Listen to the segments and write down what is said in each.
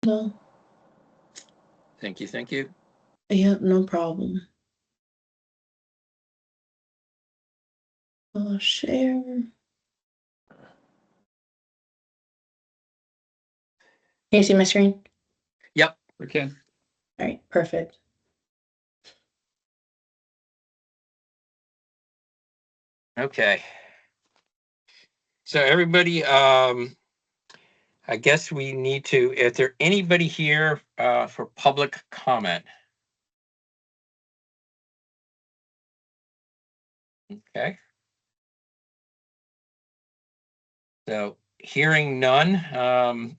No. Thank you. Thank you. Yeah, no problem. I'll share. Can you see my screen? Yep. We can. All right, perfect. Okay. So everybody, I guess we need to, is there anybody here for public comment? Okay. So hearing none,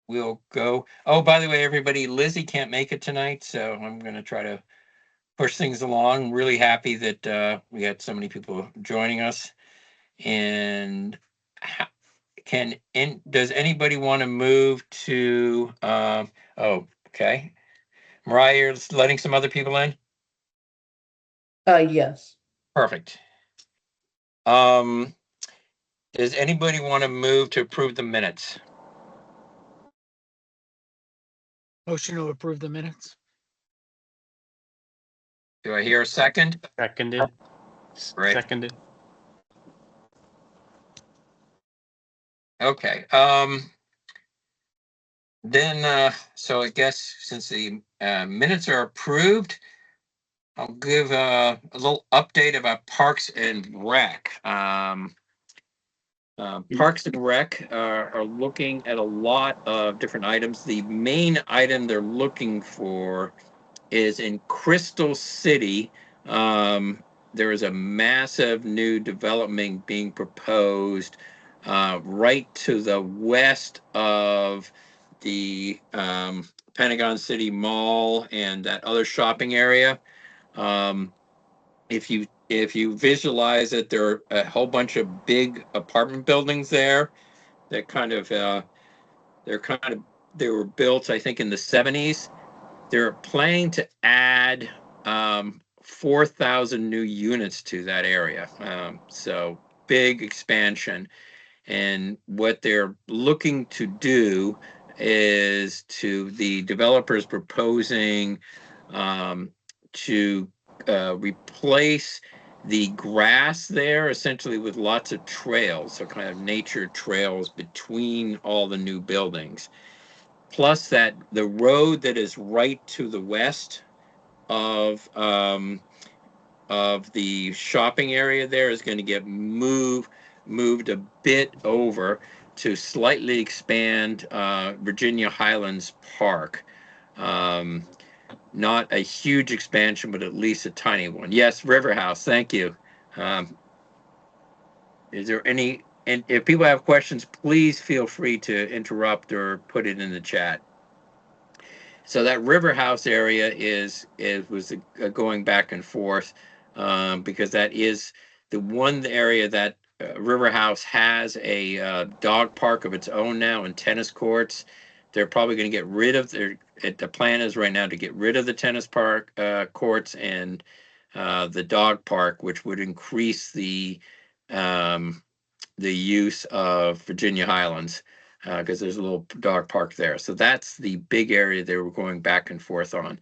we'll go. Oh, by the way, everybody, Lizzie can't make it tonight, so I'm going to try to push things along. Really happy that we had so many people joining us. And does anybody want to move to, oh, okay. Mariah, you're letting some other people in? Yes. Perfect. Does anybody want to move to approve the minutes? Motion to approve the minutes. Do I hear a second? Seconded. Great. Seconded. Okay. Then, so I guess since the minutes are approved, I'll give a little update about Parks and Rec. Parks and Rec are looking at a lot of different items. The main item they're looking for is in Crystal City. There is a massive new development being proposed right to the west of the Pentagon City Mall and that other shopping area. If you visualize it, there are a whole bunch of big apartment buildings there that they were built, I think, in the 70s. They're planning to add 4,000 new units to that area. So big expansion. And what they're looking to do is the developers proposing to replace the grass there essentially with lots of trails, so kind of nature trails between all the new buildings. Plus that the road that is right to the west of the shopping area there is going to get moved a bit over to slightly expand Virginia Highlands Park. Not a huge expansion, but at least a tiny one. Yes, River House. Thank you. Is there any? And if people have questions, please feel free to interrupt or put it in the chat. So that River House area was going back and forth because that is the one area that River House has a dog park of its own now and tennis courts. They're probably going to get rid of the plan is right now to get rid of the tennis park courts and the dog park, which would increase the use of Virginia Highlands because there's a little dog park there. So that's the big area they were going back and forth on.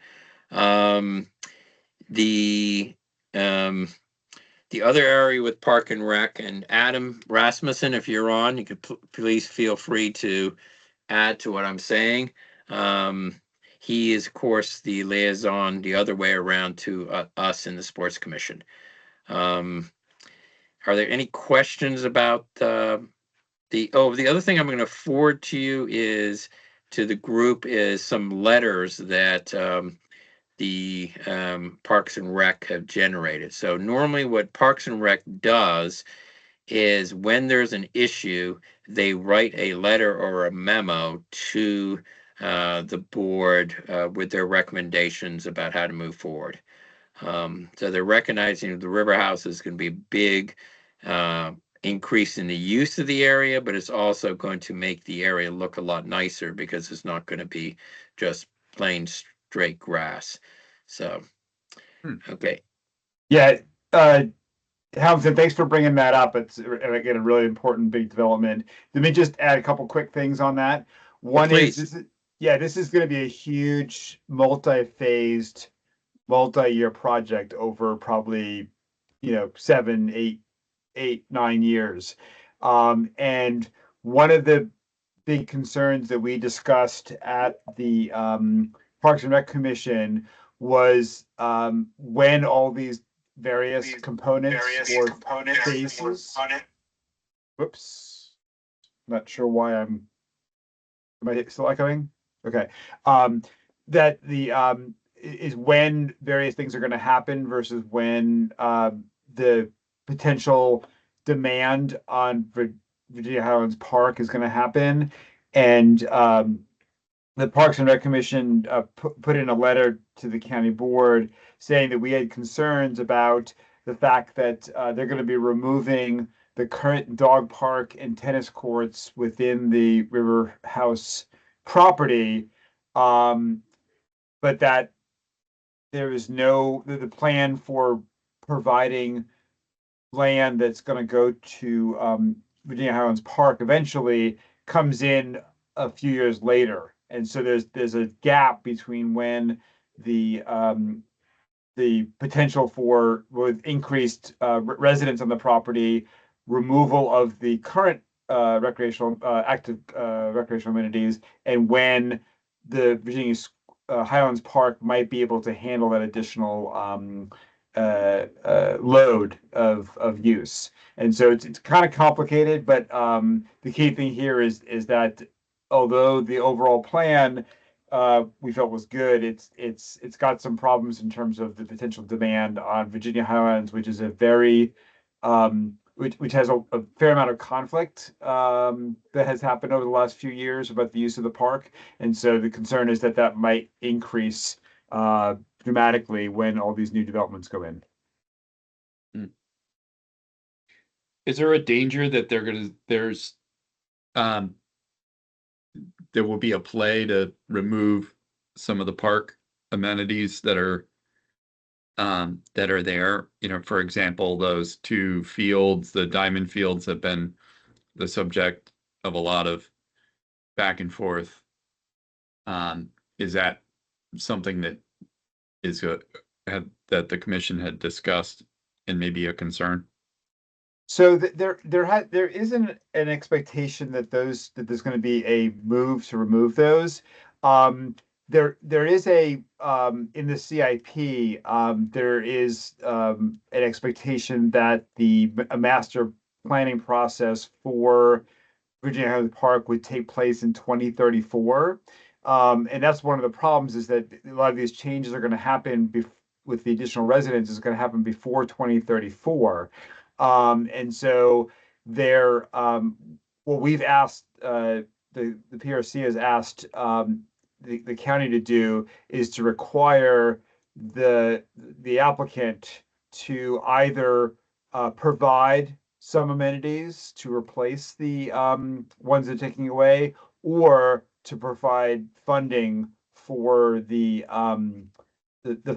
The other area with Park and Rec, and Adam Rasmussen, if you're on, you could please feel free to add to what I'm saying. He is, of course, the liaison the other way around to us in the Sports Commission. Are there any questions about the other thing I'm going to forward to you is to the group is some letters that the Parks and Rec have generated. So normally what Parks and Rec does is when there's an issue, they write a letter or a memo to the board with their recommendations about how to move forward. So they're recognizing the River House is going to be a big increase in the use of the area, but it's also going to make the area look a lot nicer because it's not going to be just plain straight grass. So, okay. Yeah. Hamilton, thanks for bringing that up. It's again a really important big development. Let me just add a couple quick things on that. One please. this is going to be a huge multi-phased, multi-year project over probably, 7, 8, 9 years. And one of the big concerns that we discussed at the Parks and Rec Commission was when all these various components or phases. Whoops, not sure why am I still echoing? Okay. That the is when various things are going to happen versus when the potential demand on Virginia Highlands Park is going to happen. And the Parks and Rec Commission put in a letter to the county board saying that we had concerns about the fact that they're going to be removing the current dog park and tennis courts within the River House property, but that there is the plan for providing land that's going to go to Virginia Highlands Park eventually comes in a few years later. And so there's a gap between when the potential for with increased residents on the property, removal of the current recreational active recreational amenities, and when the Virginia Highlands Park might be able to handle that additional load of use. And so it's kind of complicated, but the key thing here is that although the overall plan we felt was good, it's got some problems in terms of the potential demand on Virginia Highlands, which is a very which has a fair amount of conflict that has happened over the last few years about the use of the park. And so the concern is that that might increase dramatically when all these new developments go in. Is there a danger that there will be a play to remove some of the park amenities that are there? For example, those two fields, the diamond fields, have been the subject of a lot of back and forth. Is that something that is that the commission had discussed and maybe a concern? So there is an expectation that there's going to be a move to remove those. There is a in the CIP there is an expectation that a master planning process for Virginia Highlands Park would take place in 2034. And that's one of the problems, is that a lot of these changes are going to happen with the additional residents is going to happen before 2034. And so what we've asked, the PRC has asked the county to do is to require the applicant to either provide some amenities to replace the ones they're taking away, or to provide funding for the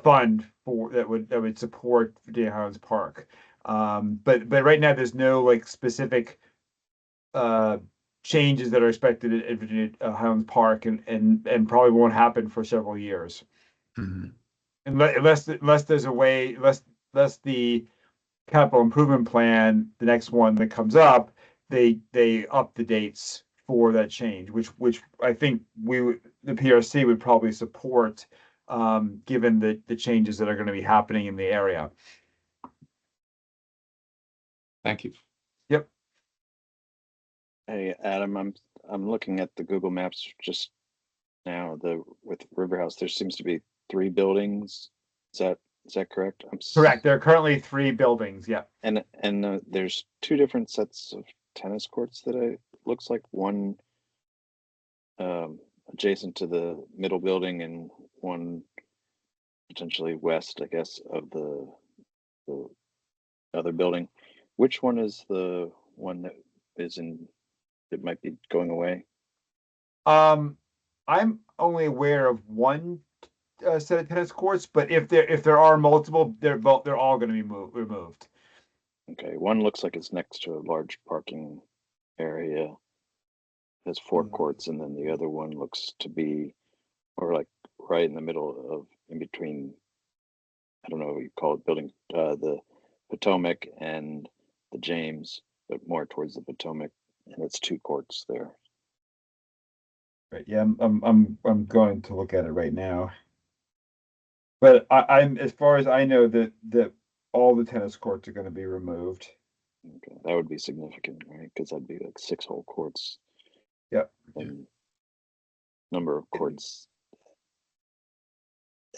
fund that would support Virginia Highlands Park. But right now there's no specific changes that are expected at Virginia Highlands Park, and probably won't happen for several years. Mm-hmm. Unless there's a way, unless the capital improvement plan, the next one that comes up, they up the dates for that change, which I think the PRC would probably support, given the changes that are going to be happening in the area. Thank you. Yep. Hey, Adam, I'm looking at the Google Maps just now. With River House, there seems to be 3 buildings. Is that correct? Correct. There are currently 3 buildings. Yeah. And there's 2 different sets of tennis courts that looks like one adjacent to the middle building and one potentially west, I guess, of the other building. Which one is the one that might be going away? I'm only aware of one set of tennis courts, but if there are multiple, they're all going to be removed. Okay, one looks like it's next to a large parking area, has 4 courts, and then the other one looks to be more like right in the middle of, in between, I don't know what you call it, building, the Potomac and the James, but more towards the Potomac, and it's 2 courts there. Right, yeah, I'm going to look at it right now. But I'm, as far as I know, that all the tennis courts are gonna be removed. Okay, that would be significant, right? Because that'd be like 6 whole courts. Yep. And number of courts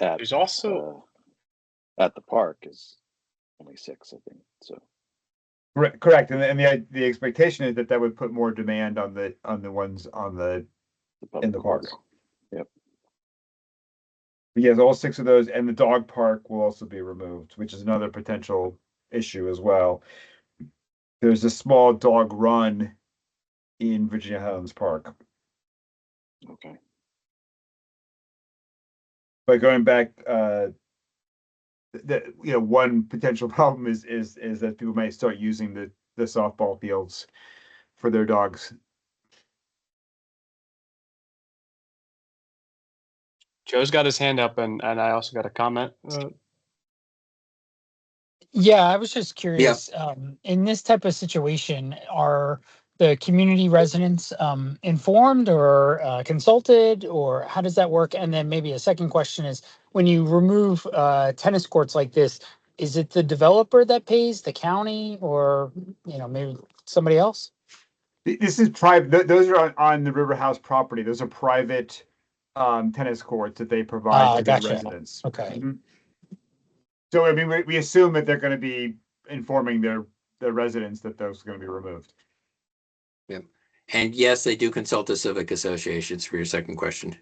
at There's also at the park is only 6, I think. So Correct, and the expectation is that that would put more demand on the ones on the in the park. courts. Yep. But yes, all 6 of those, and the dog park will also be removed, which is another potential issue as well. There's a small dog run in Virginia Highlands Park. Okay. But going back, one potential problem is that people may start using the softball fields for their dogs. Joe's got his hand up, and I also got a comment. Yeah, I was just curious, in this type of situation, are the community residents informed or consulted, or how does that work? And then maybe a second question is, when you remove tennis courts like this, is it the developer that pays, the county, or maybe somebody else? This is private. Those are on the River House property. Those are private tennis courts that they provide to their Gotcha. residents. Okay. Mhm. So I mean, we assume that they're going to be informing their residents that those are going to be removed. Yep. And yes, they do consult the civic associations for your second question.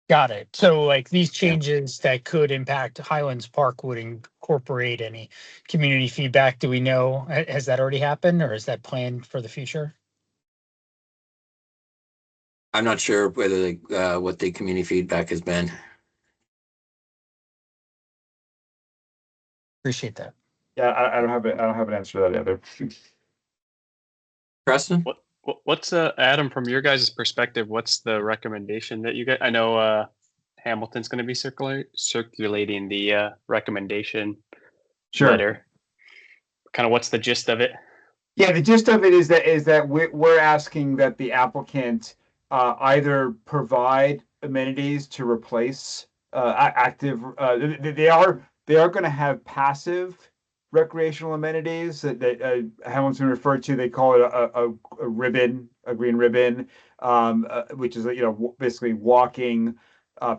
Got it. So like these changes that could impact Highlands Park would incorporate any community feedback. Do we know, has that already happened, or is that planned for the future? I'm not sure whether what the community feedback has been. Appreciate that. Yeah, I don't have an answer to that either. Preston? What's Adam, from your guys' perspective, what's the recommendation that you get? I know Hamilton's going to be circulating the recommendation letter. Kind of what's the gist of it? Yeah, the gist of it is that we're asking that the applicant either provide amenities to replace active. They are going to have passive recreational amenities that Hamilton referred to. They call it a ribbon, a green ribbon, which is basically walking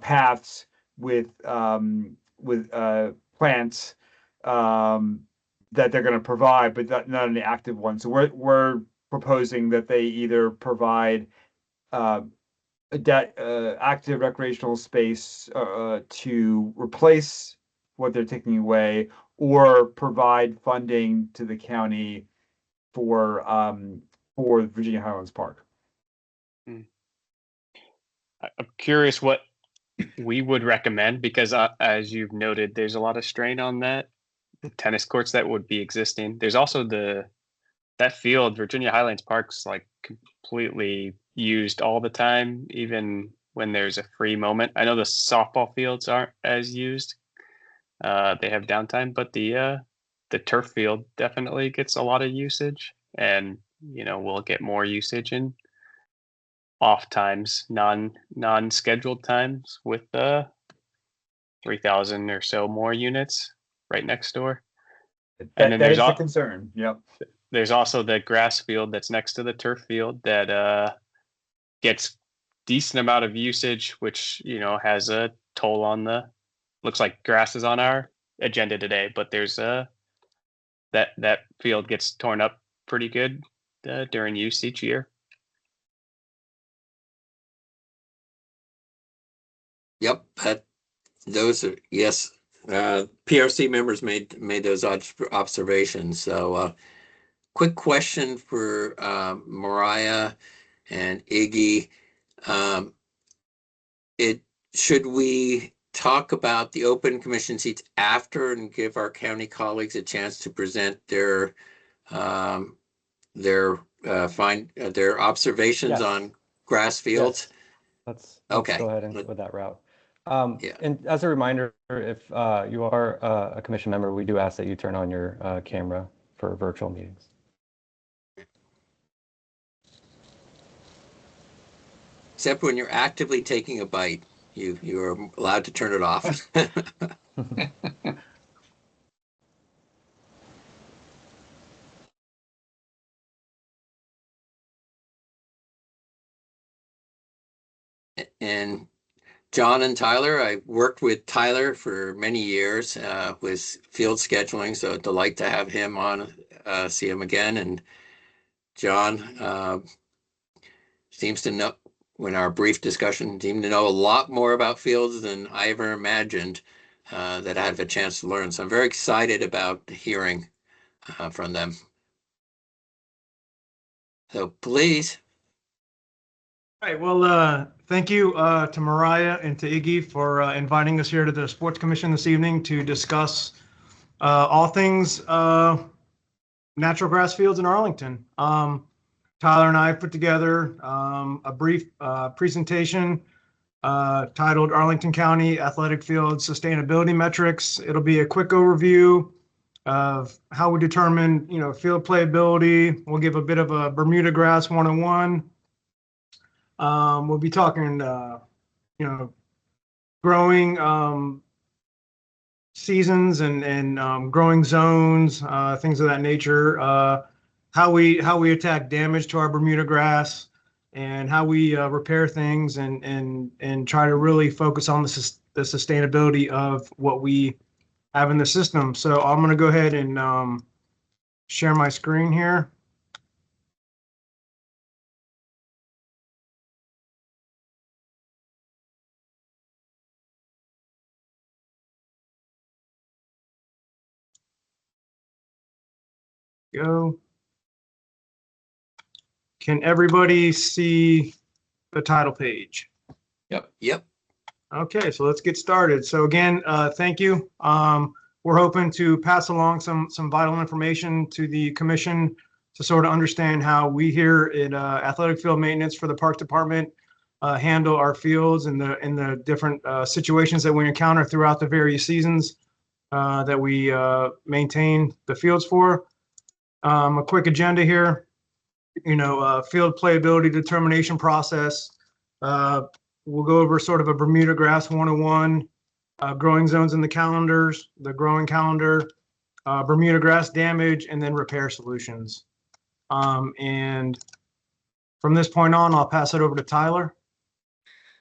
paths with plants. That they're going to provide, but not an active one. So we're proposing that they either provide active recreational space to replace what they're taking away, or provide funding to the county for Virginia Highlands Park. I'm curious what we would recommend, because as you've noted, there's a lot of strain on that. The tennis courts that would be existing. There's also that field, Virginia Highlands Park's like completely used all the time, even when there's a free moment. I know the softball fields aren't as used. They have downtime, but the turf field definitely gets a lot of usage, and we'll get more usage in off times, non-scheduled times, with the 3,000 or so more units right next door. And then That is a concern. Yep. There's also the grass field that's next to the turf field that gets decent amount of usage, which has a toll on looks like grass is on our agenda today, but there's that field gets torn up pretty good during use each year. Yep, those are, yes. PRC members made those observations. So quick question for Mariah and Iggy. Should we talk about the open commission seats after and give our county colleagues a chance to present their their their observations Yes. on grass fields? Yes. Let's Okay. go ahead and go that route. Yeah. And as a reminder, if you are a commission member, we do ask that you turn on your camera for virtual meetings. Except when you're actively taking a bite, you're allowed to turn it off. And John and Tyler, I worked with Tyler for many years with field scheduling, so a delight to have him on, see him again. And John seems to know, in our brief discussion, seemed to know a lot more about fields than I ever imagined that I had a chance to learn. So I'm very excited about hearing from them. So please. All right. Well, thank you to Mariah and to Iggy for inviting us here to the Sports Commission this evening to discuss all things natural grass fields in Arlington. Tyler and I put together a brief presentation titled Arlington County Athletic Field Sustainability Metrics. It'll be a quick overview of how we determine, field playability. We'll give a bit of a Bermuda grass 101. We'll be talking, growing seasons and growing zones, things of that nature. How we attack damage to our Bermuda grass, and how we repair things, and try to really focus on the sustainability of what we have in the system. So I'm going to go ahead and share my screen here. Go. Can everybody see the title page? Yep. Okay, so let's get started. So again, thank you. We're hoping to pass along some vital information to the commission to sort of understand how we here at Athletic Field Maintenance for the Parks Department handle our fields and the different situations that we encounter throughout the various seasons that we maintain the fields for. A quick agenda here. Field playability determination process. We'll go over sort of a Bermuda grass 101, growing zones in the calendars, the growing calendar, Bermuda grass damage, and then repair solutions. And from this point on, I'll pass it over to Tyler.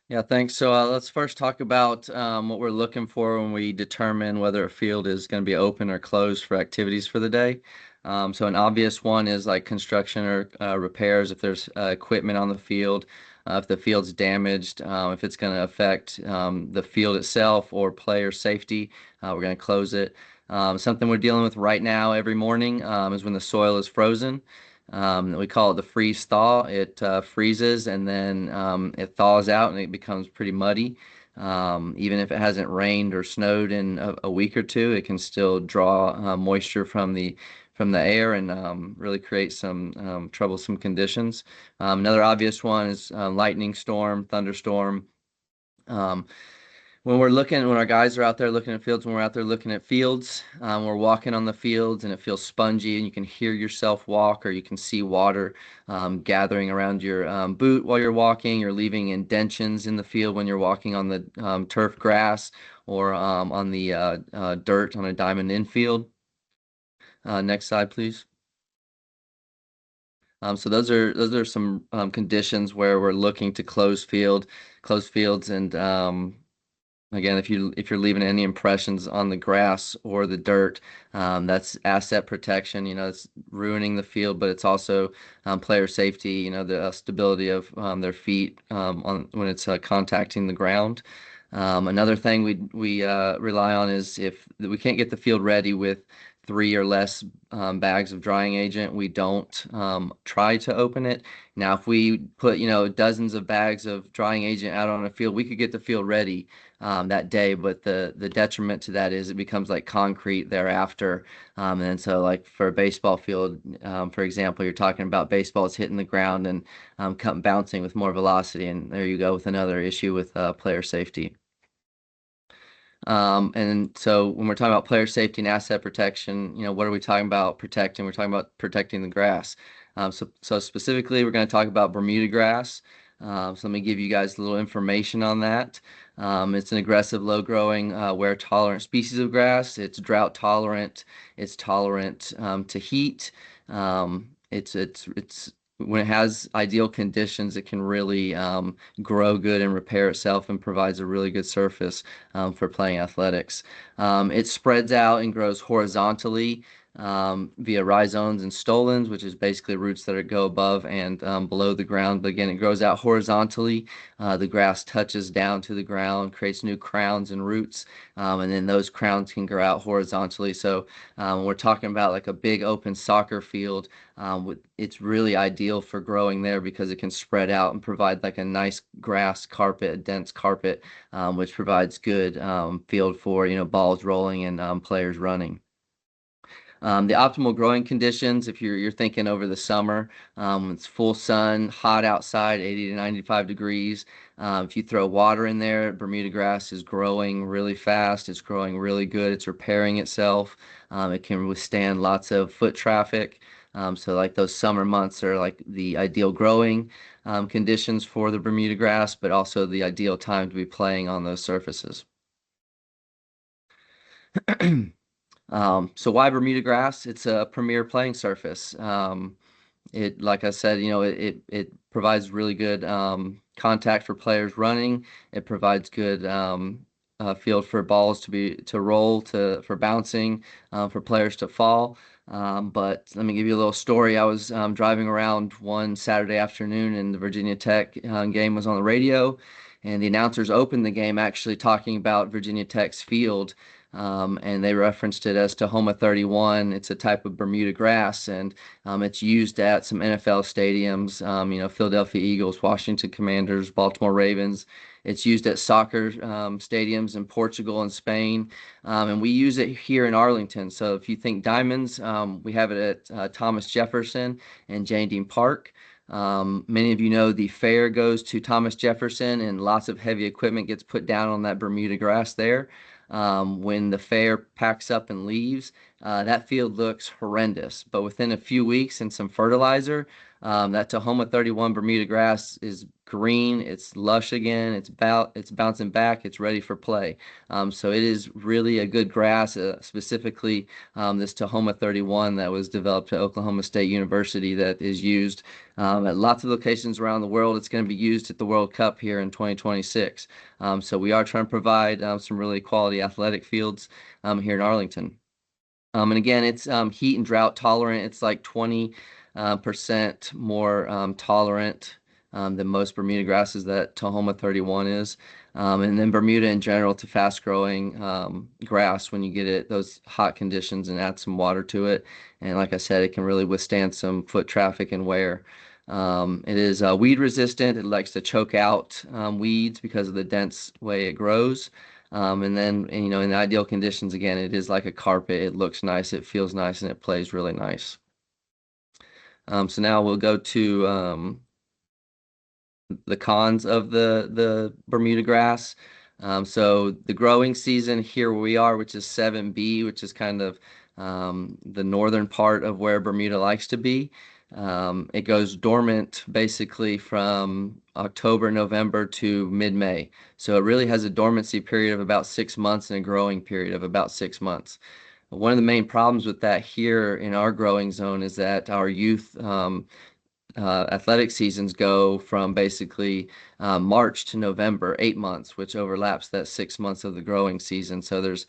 Yeah, thanks. So let's first talk about what we're looking for when we determine whether a field is going to be open or closed for activities for the day. So an obvious one is like construction or repairs, if there's equipment on the field, if the field's damaged, if it's going to affect the field itself or player safety, we're going to close it. Something we're dealing with right now every morning is when the soil is frozen. We call it the freeze thaw. It freezes and then it thaws out and it becomes pretty muddy. Even if it hasn't rained or snowed in a week or two, it can still draw moisture from the air and really create some troublesome conditions. Another obvious one is lightning storm, thunderstorm. When our guys are out there looking at fields, when we're out there looking at fields, we're walking on the fields and it feels spongy and you can hear yourself walk, or you can see water gathering around your boot while you're walking. You're leaving indentions in the field when you're walking on the turf grass or on the dirt on a diamond infield. Next slide, please. So those are some conditions where we're looking to close fields, and again, if you're leaving any impressions on the grass or the dirt, that's asset protection. It's ruining the field, but it's also player safety. The stability of their feet when it's contacting the ground. Another thing we rely on is if we can't get the field ready with 3 or less bags of drying agent, we don't try to open it. Now, if we put, dozens of bags of drying agent out on a field, we could get the field ready that day, but the detriment to that is it becomes like concrete thereafter. And so like for a baseball field, for example, you're talking about baseballs hitting the ground and bouncing with more velocity, and there you go with another issue with player safety. And so when we're talking about player safety and asset protection, what are we talking about protecting? We're talking about protecting the grass. So specifically, we're going to talk about Bermuda grass. So let me give you guys a little information on that. It's an aggressive, low-growing, wear-tolerant species of grass. It's drought-tolerant. It's tolerant to heat. It's when it has ideal conditions, it can really grow good and repair itself and provides a really good surface for playing athletics. It spreads out and grows horizontally via rhizomes and stolons, which is basically roots that go above and below the ground. But again, it grows out horizontally. The grass touches down to the ground, creates new crowns and roots, and then those crowns can grow out horizontally. So we're talking about like a big open soccer field. It's really ideal for growing there because it can spread out and provide like a nice grass carpet, a dense carpet, which provides good field for balls rolling and players running. The optimal growing conditions, if you're thinking over the summer, it's full sun, hot outside, 80 to 95 degrees. If you throw water in there, Bermuda grass is growing really fast. It's growing really good. It's repairing itself. It can withstand lots of foot traffic. So like those summer months are like the ideal growing conditions for the Bermuda grass, but also the ideal time to be playing on those surfaces. So why Bermuda grass? It's a premier playing surface. Like I said, it provides really good contact for players running. It provides good field for balls to roll, for bouncing, for players to fall. But let me give you a little story. I was driving around one Saturday afternoon, and the Virginia Tech game was on the radio, and the announcers opened the game actually talking about Virginia Tech's field. And they referenced it as Tahoma 31. It's a type of Bermuda grass, and it's used at some NFL stadiums, Philadelphia Eagles, Washington Commanders, Baltimore Ravens. It's used at soccer stadiums in Portugal and Spain, and we use it here in Arlington. So if you think diamonds, we have it at Thomas Jefferson and Jane Dean Park. Many of you know the fair goes to Thomas Jefferson, and lots of heavy equipment gets put down on that Bermuda grass there. When the fair packs up and leaves, that field looks horrendous. But within a few weeks and some fertilizer, that Tahoma 31 Bermuda grass is green, it's lush again, it's bouncing back, it's ready for play. So it is really a good grass, specifically this Tahoma 31 that was developed at Oklahoma State University that is used at lots of locations around the world. It's going to be used at the World Cup here in 2026. So we are trying to provide some really quality athletic fields here in Arlington. And again, it's heat and drought tolerant. It's like 20% more tolerant than most Bermuda grasses that Tahoma 31 is. And then Bermuda in general, it's a fast growing grass when you get it those hot conditions and add some water to it. And like I said, it can really withstand some foot traffic and wear. It is weed resistant. It likes to choke out weeds because of the dense way it grows. And then, in the ideal conditions, again, it is like a carpet. It looks nice, it feels nice, and it plays really nice. So now we'll go to the cons of the Bermuda grass. So the growing season here where we are, which is 7B, which is kind of the northern part of where Bermuda likes to be. It goes dormant basically from October, November to mid-May. So it really has a dormancy period of about 6 months and a growing period of about 6 months. One of the main problems with that here in our growing zone is that our youth athletic seasons go from basically March to November, 8 months, which overlaps that 6 months of the growing season. So there's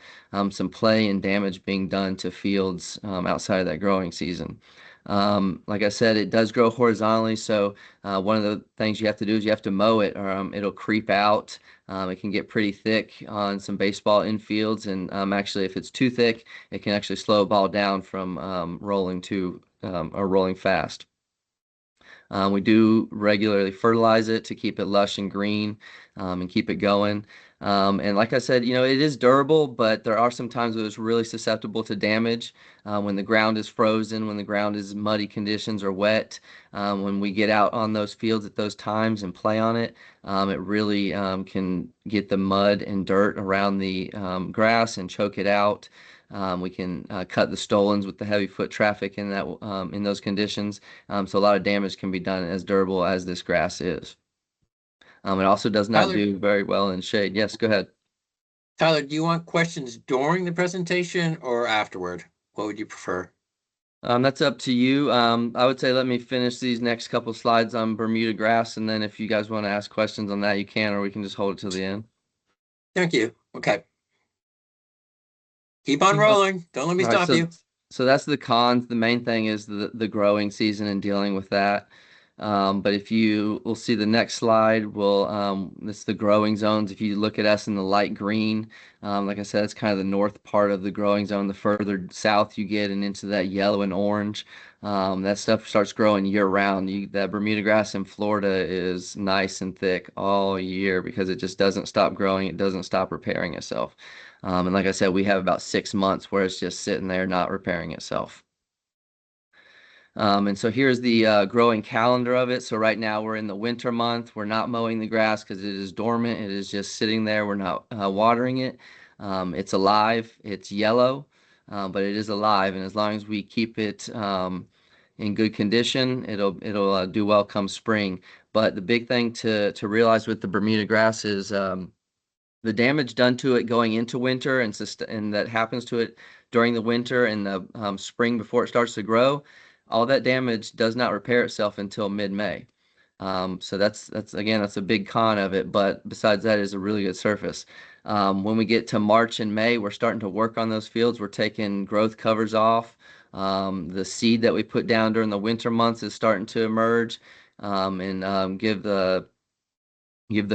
some play and damage being done to fields outside of that growing season. Like I said, it does grow horizontally. So one of the things you have to do is you have to mow it, or it'll creep out. It can get pretty thick on some baseball infields, and actually, if it's too thick, it can actually slow a ball down from rolling or rolling fast. We do regularly fertilize it to keep it lush and green and keep it going. And like I said, it is durable, but there are some times when it's really susceptible to damage when the ground is frozen, when the ground is muddy conditions or wet. When we get out on those fields at those times and play on it, it really can get the mud and dirt around the grass and choke it out. We can cut the stolons with the heavy foot traffic in those conditions. So a lot of damage can be done as durable as this grass is. It also does not Tyler? do very well in shade. Yes, go ahead. Tyler, do you want questions during the presentation or afterward? What would you prefer? That's up to you. I would say let me finish these next couple slides on Bermuda grass, and then if you guys want to ask questions on that, you can, or we can just hold it till the end. Thank you. Okay. Keep on rolling. Don't let me All right, stop you. So that's the cons. The main thing is the growing season and dealing with that. But if you will see the next slide, this is the growing zones. If you look at us in the light green, like I said, it's kind of the north part of the growing zone. The further south you get and into that yellow and orange, that stuff starts growing year round. That Bermuda grass in Florida is nice and thick all year because it just doesn't stop growing. It doesn't stop repairing itself. And like I said, we have about 6 months where it's just sitting there not repairing itself. And so here's the growing calendar of it. So right now we're in the winter month. We're not mowing the grass because it is dormant. It is just sitting there. We're not watering it. It's alive. It's yellow, but it is alive. And as long as we keep it in good condition, it'll do well come spring. But the big thing to realize with the Bermuda grass is the damage done to it going into winter and that happens to it during the winter and the spring before it starts to grow, all that damage does not repair itself until mid-May. So that's a big con of it. But besides that, it's a really good surface. When we get to March and May, we're starting to work on those fields. We're taking growth covers off. The seed that we put down during the winter months is starting to emerge and give the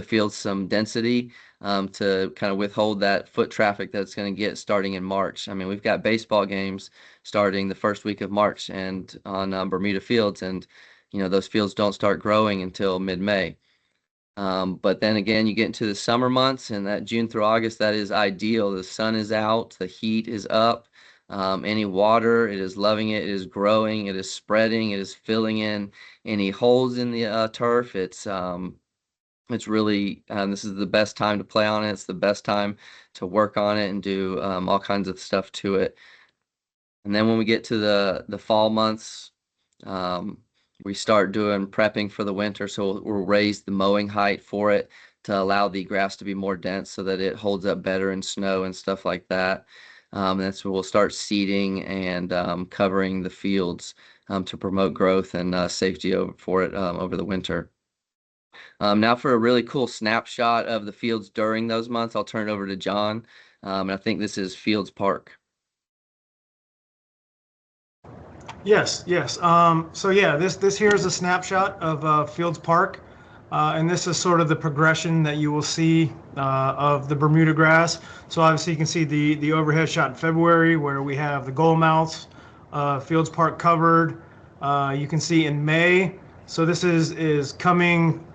field some density to kind of withhold that foot traffic that's going to get starting in March. I mean, we've got baseball games starting the first week of March and on Bermuda fields, and those fields don't start growing until mid-May. But then again, you get into the summer months, and that June through August, that is ideal. The sun is out, the heat is up. Any water, it is loving it. It is growing. It is spreading. It is filling in any holes in the turf. It's really, this is the best time to play on it. It's the best time to work on it and do all kinds of stuff to it. And then when we get to the fall months, we start doing prepping for the winter. So we'll raise the mowing height for it to allow the grass to be more dense so that it holds up better in snow and stuff like that. That's where we'll start seeding and covering the fields to promote growth and safety for it over the winter. Now for a really cool snapshot of the fields during those months, I'll turn it over to John. And I think this is Fields Park. Yes. So yeah, this here is a snapshot of Fields Park. And this is sort of the progression that you will see of the Bermuda grass. So obviously you can see the overhead shot in February where we have the goal mouths, Fields Park covered. You can see in May. So this is coming,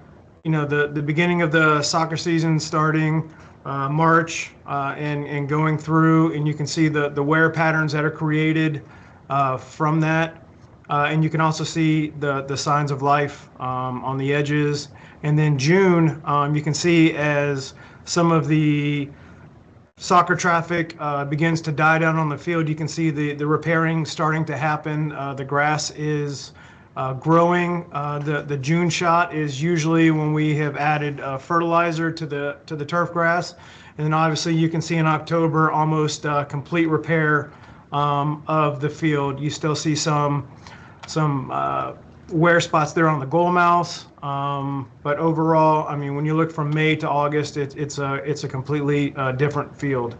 the beginning of the soccer season starting March and going through, and you can see the wear patterns that are created from that. And you can also see the signs of life on the edges. And then June, you can see as some of the soccer traffic begins to die down on the field, you can see the repairing starting to happen. The grass is growing. The June shot is usually when we have added fertilizer to the turf grass. And then obviously you can see in October almost complete repair of the field. You still see some wear spots there on the goal mouths, but overall, I mean, when you look from May to August, it's a completely different field.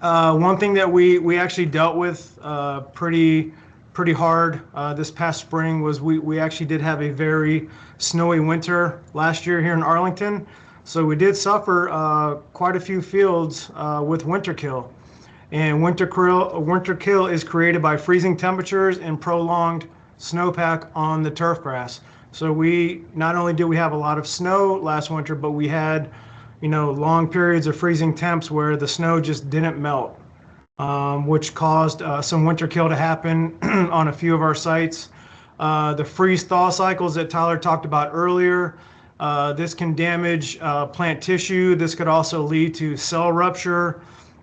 One thing that we actually dealt with pretty pretty hard this past spring was we actually did have a very snowy winter last year here in Arlington. So we did suffer quite a few fields with winter kill. And winter kill is created by freezing temperatures and prolonged snowpack on the turf grass. So we not only did we have a lot of snow last winter, but we had, long periods of freezing temps where the snow just didn't melt, which caused some winter kill to happen on a few of our sites. The freeze-thaw cycles that Tyler talked about earlier, this can damage plant tissue. This could also lead to cell rupture.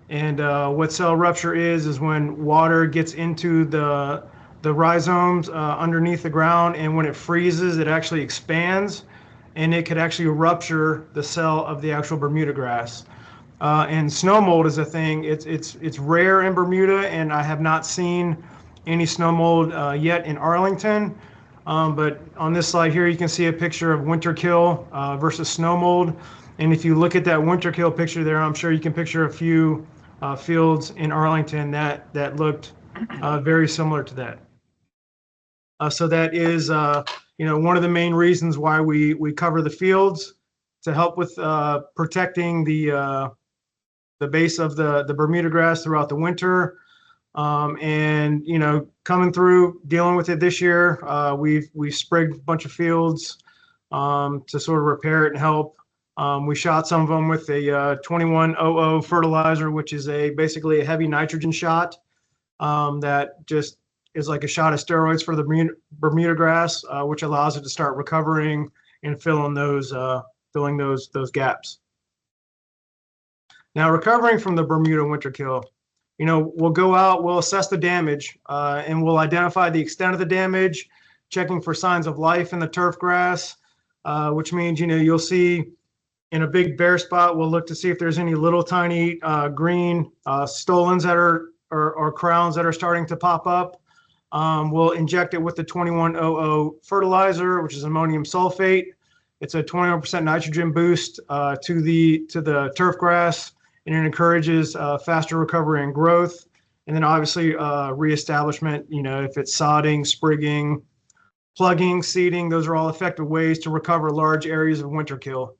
And what cell rupture is when water gets into the rhizomes underneath the ground, and when it freezes, it actually expands, and it could actually rupture the cell of the actual Bermuda grass. And snow mold is a thing. It's rare in Bermuda, and I have not seen any snow mold yet in Arlington. But on this slide here, you can see a picture of winter kill versus snow mold. And if you look at that winter kill picture there, I'm sure you can picture a few fields in Arlington that looked very similar to that. So that is, one of the main reasons why we cover the fields, to help with protecting the base of the Bermuda grass throughout the winter. And coming through dealing with it this year, we've sprigged a bunch of fields to sort of repair it and help. We shot some of them with a 2100 fertilizer, which is basically a heavy nitrogen shot that just is like a shot of steroids for the Bermuda grass, which allows it to start recovering and filling those gaps. Now, recovering from the Bermuda winter kill, we'll go out, we'll assess the damage, and we'll identify the extent of the damage, checking for signs of life in the turf grass, which means, you'll see in a big bare spot, we'll look to see if there's any little tiny green stolons that are or crowns that are starting to pop up. We'll inject it with the 2100 fertilizer, which is ammonium sulfate. It's a 21% nitrogen boost to the turf grass, and it encourages faster recovery and growth. And then obviously reestablishment, if it's sodding, sprigging, plugging, seeding, those are all effective ways to recover large areas of winter kill.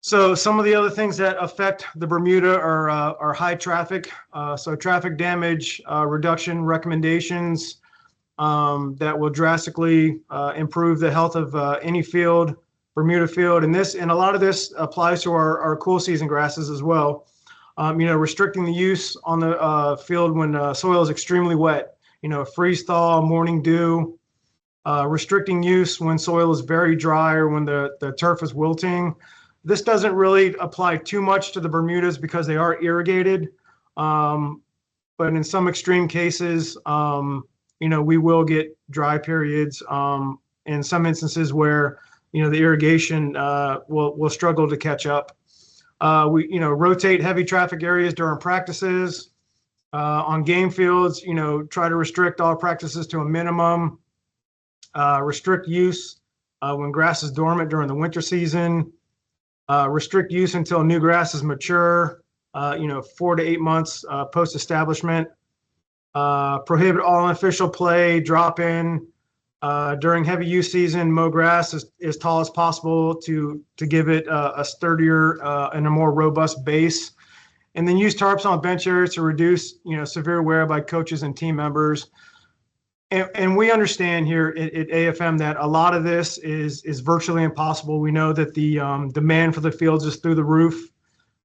So some of the other things that affect the Bermuda are high traffic. So traffic damage reduction recommendations that will drastically improve the health of any field, Bermuda field. And a lot of this applies to our cool season grasses as well. Restricting the use on the field when soil is extremely wet, freeze thaw, morning dew, restricting use when soil is very dry or when the turf is wilting. This doesn't really apply too much to the Bermudas because they are irrigated. But in some extreme cases, we will get dry periods in some instances where, the irrigation will struggle to catch up. We rotate heavy traffic areas during practices. On game fields, try to restrict all practices to a minimum. Restrict use when grass is dormant during the winter season. Restrict use until new grass is mature, 4 to 8 months post-establishment. Prohibit all unofficial play, drop-in. During heavy use season, mow grass as tall as possible to give it a sturdier and a more robust base. And then use tarps on bench areas to reduce, severe wear by coaches and team members. And we understand here at AFM that a lot of this is virtually impossible. We know that the demand for the fields is through the roof,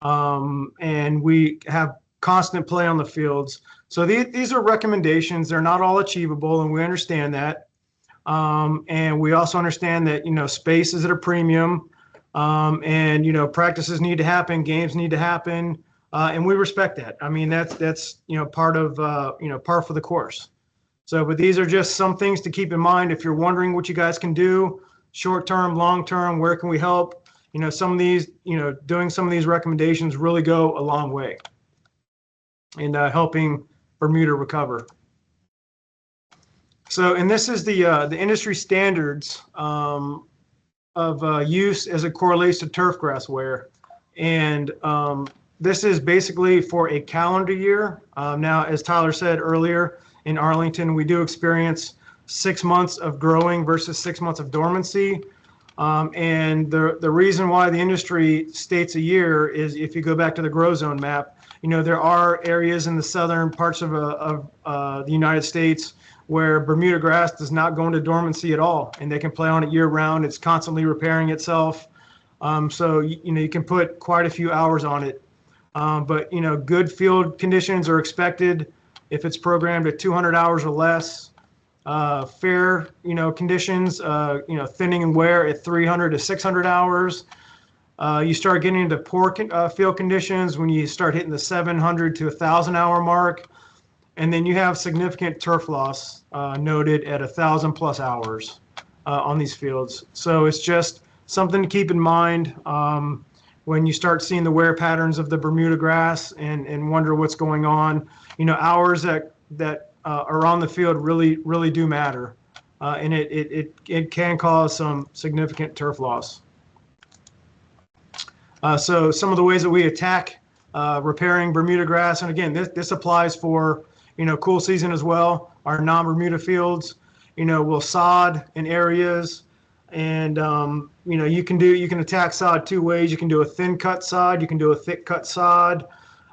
and we have constant play on the fields. So these are recommendations. They're not all achievable, and we understand that. And we also understand that, space is at a premium, and, practices need to happen, games need to happen, and we respect that. I mean, that's part of, par for the course. So, but these are just some things to keep in mind if you're wondering what you guys can do, short-term, long-term, where can we help? Some of these, doing some of these recommendations really go a long way in helping Bermuda recover. So, and this is the industry standards of use as it correlates to turf grass wear. And this is basically for a calendar year. Now, as Tyler said earlier, in Arlington, we do experience 6 months of growing versus 6 months of dormancy. And the reason why the industry states a year is if you go back to the grow zone map, there are areas in the southern parts of the United States where Bermuda grass does not go into dormancy at all, and they can play on it year round. It's constantly repairing itself. So you can put quite a few hours on it. But good field conditions are expected if it's programmed at 200 hours or less. Fair conditions, thinning and wear at 300 to 600 hours. You start getting into poor field conditions when you start hitting the 700 to 1,000 hour mark, and then you have significant turf loss noted at 1,000 plus hours on these fields. So it's just something to keep in mind when you start seeing the wear patterns of the Bermuda grass and wonder what's going on. Hours that are on the field really do matter, and it can cause some significant turf loss. So some of the ways that we attack repairing Bermuda grass, and again, this applies for cool season as well. Our non-Bermuda fields, will sod in areas, and you can attack sod 2 ways. You can do a thin cut sod, you can do a thick cut sod.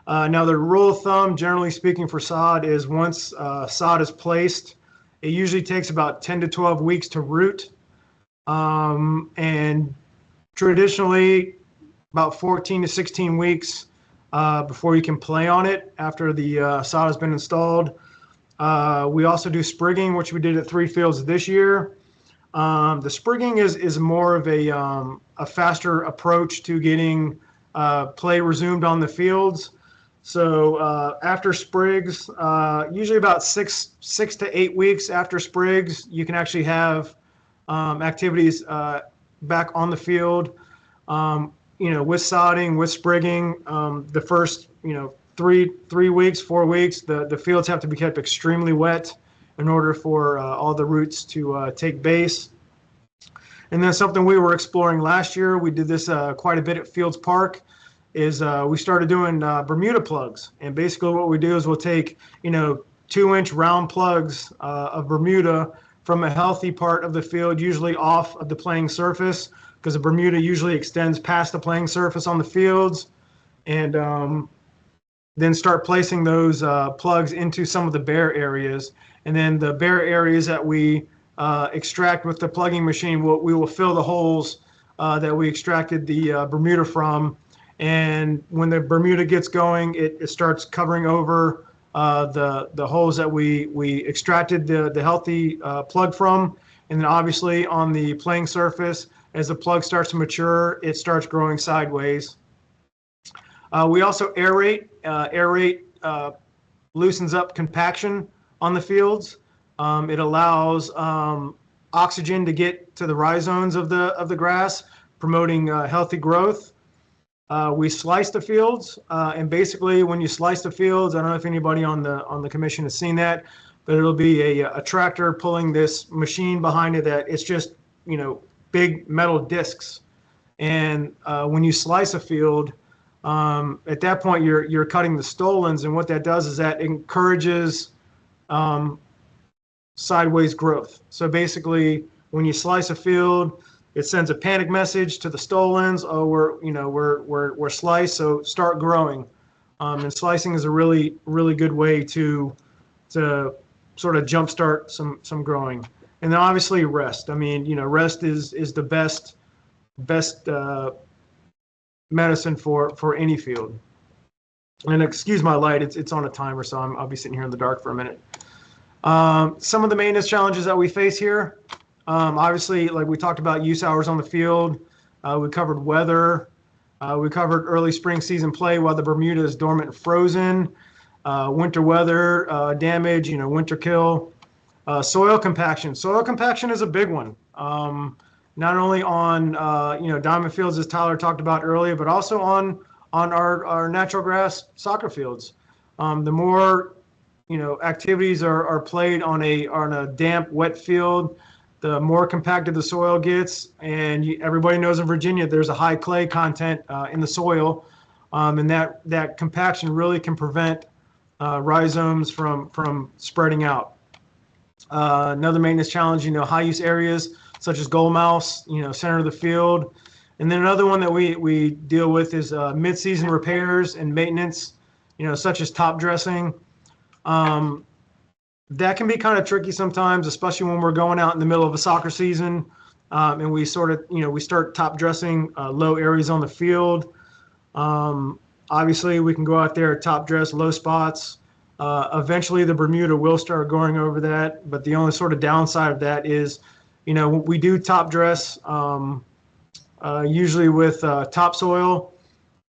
Now the rule of thumb, generally speaking, for sod is once sod is placed, it usually takes about 10 to 12 weeks to root, and traditionally about 14 to 16 weeks before you can play on it after the sod has been installed. We also do sprigging, which we did at 3 fields this year. The sprigging is more of a faster approach to getting play resumed on the fields. So after sprigs, usually about six to 8 weeks after sprigs, you can actually have activities back on the field. With sodding, with sprigging, the first 3 weeks, 4 weeks, the fields have to be kept extremely wet in order for all the roots to take base. And then something we were exploring last year, we did this quite a bit at Fields Park, is we started doing Bermuda plugs. And basically what we do is we'll take 2-inch round plugs of Bermuda from a healthy part of the field, usually off of the playing surface, because the Bermuda usually extends past the playing surface on the fields, and then start placing those plugs into some of the bare areas. And then the bare areas that we extract with the plugging machine, we will fill the holes that we extracted the Bermuda from. And when the Bermuda gets going, it starts covering over the holes that we extracted the healthy plug from. And then obviously on the playing surface, as the plug starts to mature, it starts growing sideways. We also aerate. Aerate loosens up compaction on the fields. It allows oxygen to get to the rhizomes of the grass, promoting healthy growth. We slice the fields, and basically when you slice the fields, I don't know if anybody on the commission has seen that, but it'll be a tractor pulling this machine behind it that it's just big metal discs. And when you slice a field, at that point you're cutting the stolons, and what that does is that encourages sideways growth. So basically when you slice a field, it sends a panic message to the stolons. Oh, we're sliced, so start growing. And slicing is a really good way to sort of jumpstart some growing. And then obviously rest. I mean, rest is the best medicine for any field. And excuse my light, it's on a timer, so I'll be sitting here in the dark for a minute. Some of the maintenance challenges that we face here, obviously, like we talked about, use hours on the field. We covered weather. We covered early spring season play while the Bermuda is dormant and frozen. Winter weather damage, winter kill. Soil compaction. Soil compaction is a big one. Not only on diamond fields, as Tyler talked about earlier, but also on our natural grass soccer fields. The more activities are played on a damp, wet field, the more compacted the soil gets. And everybody knows in Virginia there's a high clay content in the soil. And that compaction really can prevent rhizomes from spreading out. Another maintenance challenge, high use areas such as goal mouse, center of the field. And then another one that we deal with is mid-season repairs and maintenance, such as top dressing. That can be kind of tricky sometimes, especially when we're going out in the middle of a soccer season, and we start top dressing low areas on the field. Obviously, we can go out there, top dress low spots. Eventually, the Bermuda will start going over that, but the only sort of downside of that is, we do top dress usually with topsoil,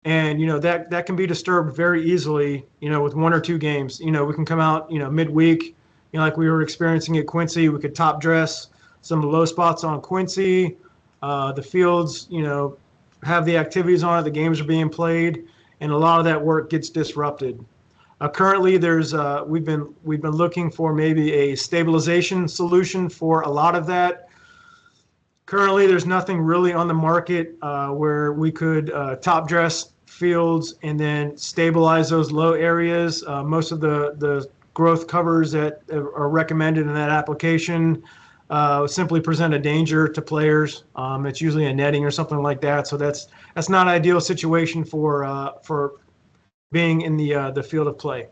and that can be disturbed very easily. With 1 or 2 games, we can come out midweek, like we were experiencing at Quincy. We could top dress some of the low spots on Quincy. The fields, have the activities on it. The games are being played, and a lot of that work gets disrupted. Currently, we've been looking for maybe a stabilization solution for a lot of that. Currently, there's nothing really on the market where we could top dress fields and then stabilize those low areas. Most of the growth covers that are recommended in that application simply present a danger to players. It's usually a netting or something like that. So that's not an ideal situation for being in the field of play.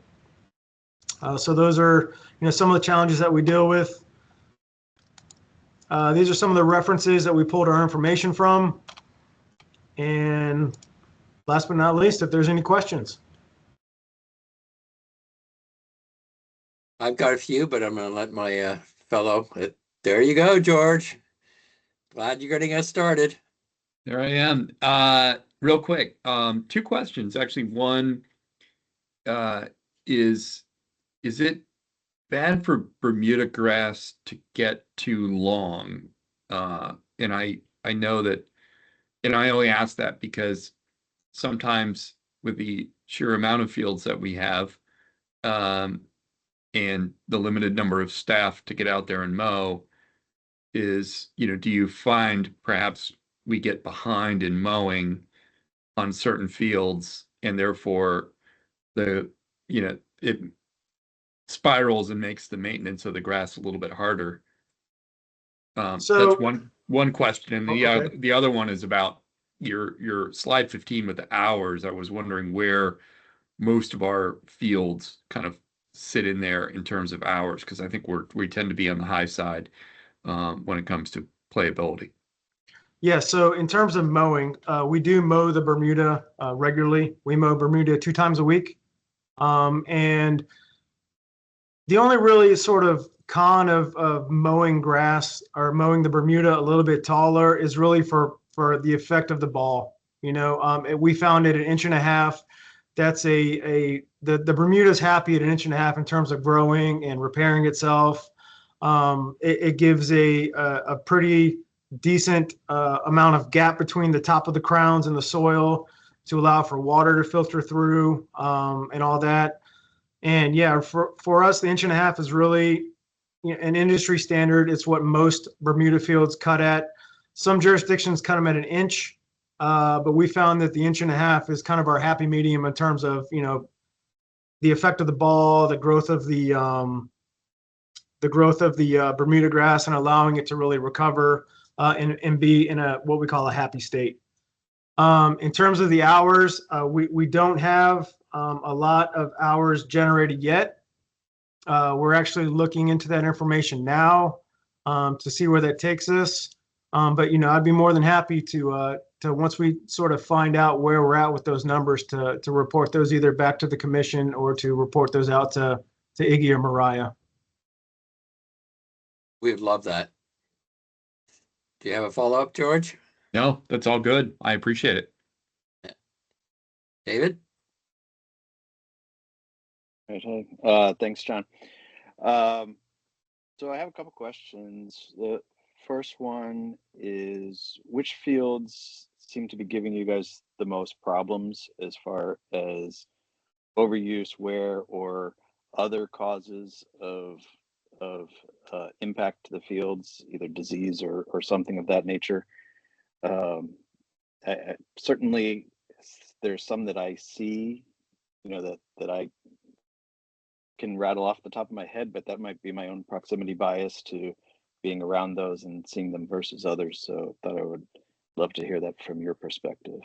So those are some of the challenges that we deal with. These are some of the references that we pulled our information from. And last but not least, if there's any questions. I've got a few, but I'm going to let my fellow. There you go, George. Glad you're getting us started. There I am. Real quick, 2 questions. Actually, one is it bad for Bermuda grass to get too long? And I know that, and I only ask that because sometimes with the sheer amount of fields that we have, and the limited number of staff to get out there and mow, is, do you find perhaps we get behind in mowing on certain fields, and therefore it spirals and makes the maintenance of the grass a little bit harder? So that's one question. And okay. the other one is about your slide 15 with the hours. I was wondering where most of our fields kind of sit in there in terms of hours, because I think we tend to be on the high side when it comes to playability. Yeah, so in terms of mowing, we do mow the Bermuda regularly. We mow Bermuda 2 times a week. And the only really sort of con of mowing grass or mowing the Bermuda a little bit taller is really for the effect of the ball. We found it 1.5 inches. That's the Bermuda's happy at 1.5 inches in terms of growing and repairing itself. It gives a pretty decent amount of gap between the top of the crowns and the soil to allow for water to filter through and all that. And yeah, for us, the 1.5 inches is really an industry standard. It's what most Bermuda fields cut at. Some jurisdictions cut them at 1 inch, but we found that the 1.5 inches is kind of our happy medium in terms of the effect of the ball, the growth of the Bermuda grass, and allowing it to really recover and be in what we call a happy state. In terms of the hours, we don't have a lot of hours generated yet. We're actually looking into that information now to see where that takes us. But I'd be more than happy to once we sort of find out where we're at with those numbers to report those either back to the commission or to report those out to Iggy or Mariah. We would love that. Do you have a follow-up, George? No, that's all good. I appreciate it. David? Hey, thanks, John. So I have a couple questions. The first one is, which fields seem to be giving you guys the most problems as far as overuse, wear, or other causes of impact to the fields, either disease or something of that nature? Certainly there's some that I see, that I can rattle off the top of my head, but that might be my own proximity bias to being around those and seeing them versus others. So I thought I would love to hear that from your perspective.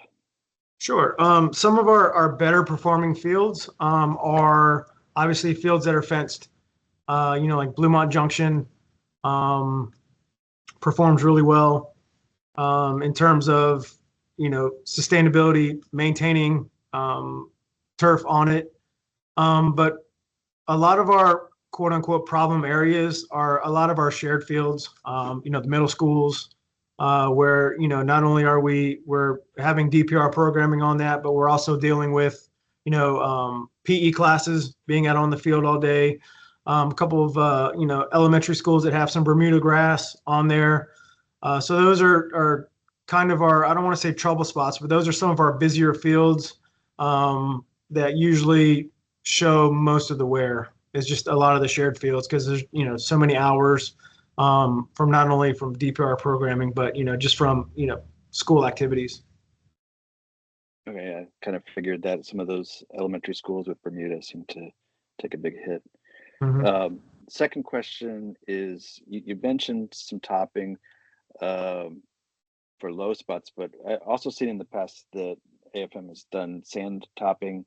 Sure. Some of our better performing fields are obviously fields that are fenced. Like Bluemont Junction performs really well in terms of sustainability, maintaining turf on it. But a lot of our quote unquote problem areas are a lot of our shared fields. The middle schools. Where not only we're having DPR programming on that, but we're also dealing with PE classes being out on the field all day. A couple of elementary schools that have some Bermuda grass on there. So those are kind of I don't want to say trouble spots, but those are some of our busier fields that usually show most of the wear. Is just a lot of the shared fields because there's so many hours. From not only from DPR programming, but just from school activities. Okay, I kind of figured that some of those elementary schools with Bermuda seem to take a big hit. Mm-hmm. Second question is you mentioned some topping for low spots, but I also seen in the past that AFM has done sand topping,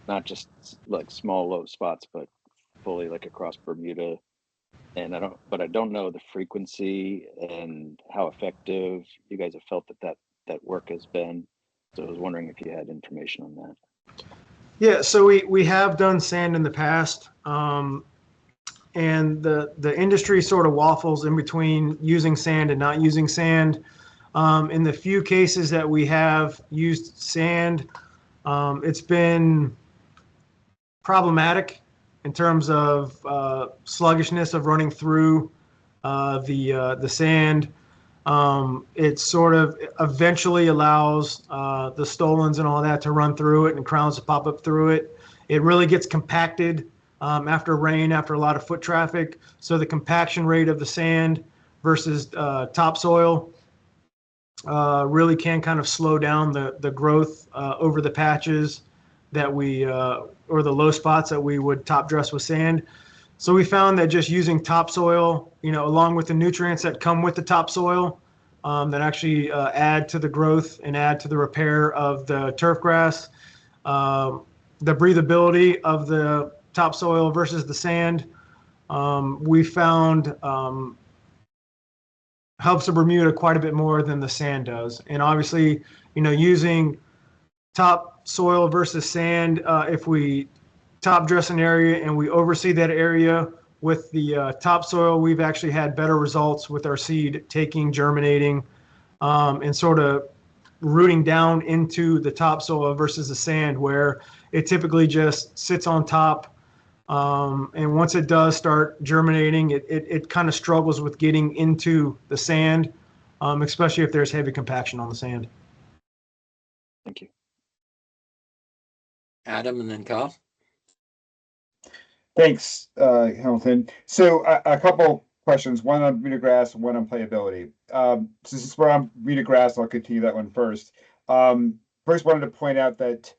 not just like small low spots, but fully like across Bermuda. And I don't know the frequency and how effective you guys have felt that work has been. So I was wondering if you had information on that. Yeah, so we have done sand in the past, and the industry sort of waffles in between using sand and not using sand. In the few cases that we have used sand, it's been problematic in terms of sluggishness of running through the sand. It sort of eventually allows the stolons and all that to run through it and crowns to pop up through it. It really gets compacted after rain, after a lot of foot traffic. So the compaction rate of the sand versus topsoil really can kind of slow down the growth over the patches that or the low spots that we would top dress with sand. So we found that just using topsoil, along with the nutrients that come with the topsoil, that actually add to the growth and add to the repair of the turf grass, the breathability of the topsoil versus the sand, we found helps the Bermuda quite a bit more than the sand does. And obviously, using topsoil versus sand, if we top dress an area and we overseed that area with the topsoil, we've actually had better results with our seed taking, germinating, and sort of rooting down into the topsoil versus the sand, where it typically just sits on top. And once it does start germinating, it kind of struggles with getting into the sand, especially if there's heavy compaction on the sand. Thank you. Adam and then Kyle. Thanks, Hamilton. So a couple questions, one on Bermuda grass, one on playability. Since it's where I'm Bermuda grass, I'll continue that one first. First, wanted to point out that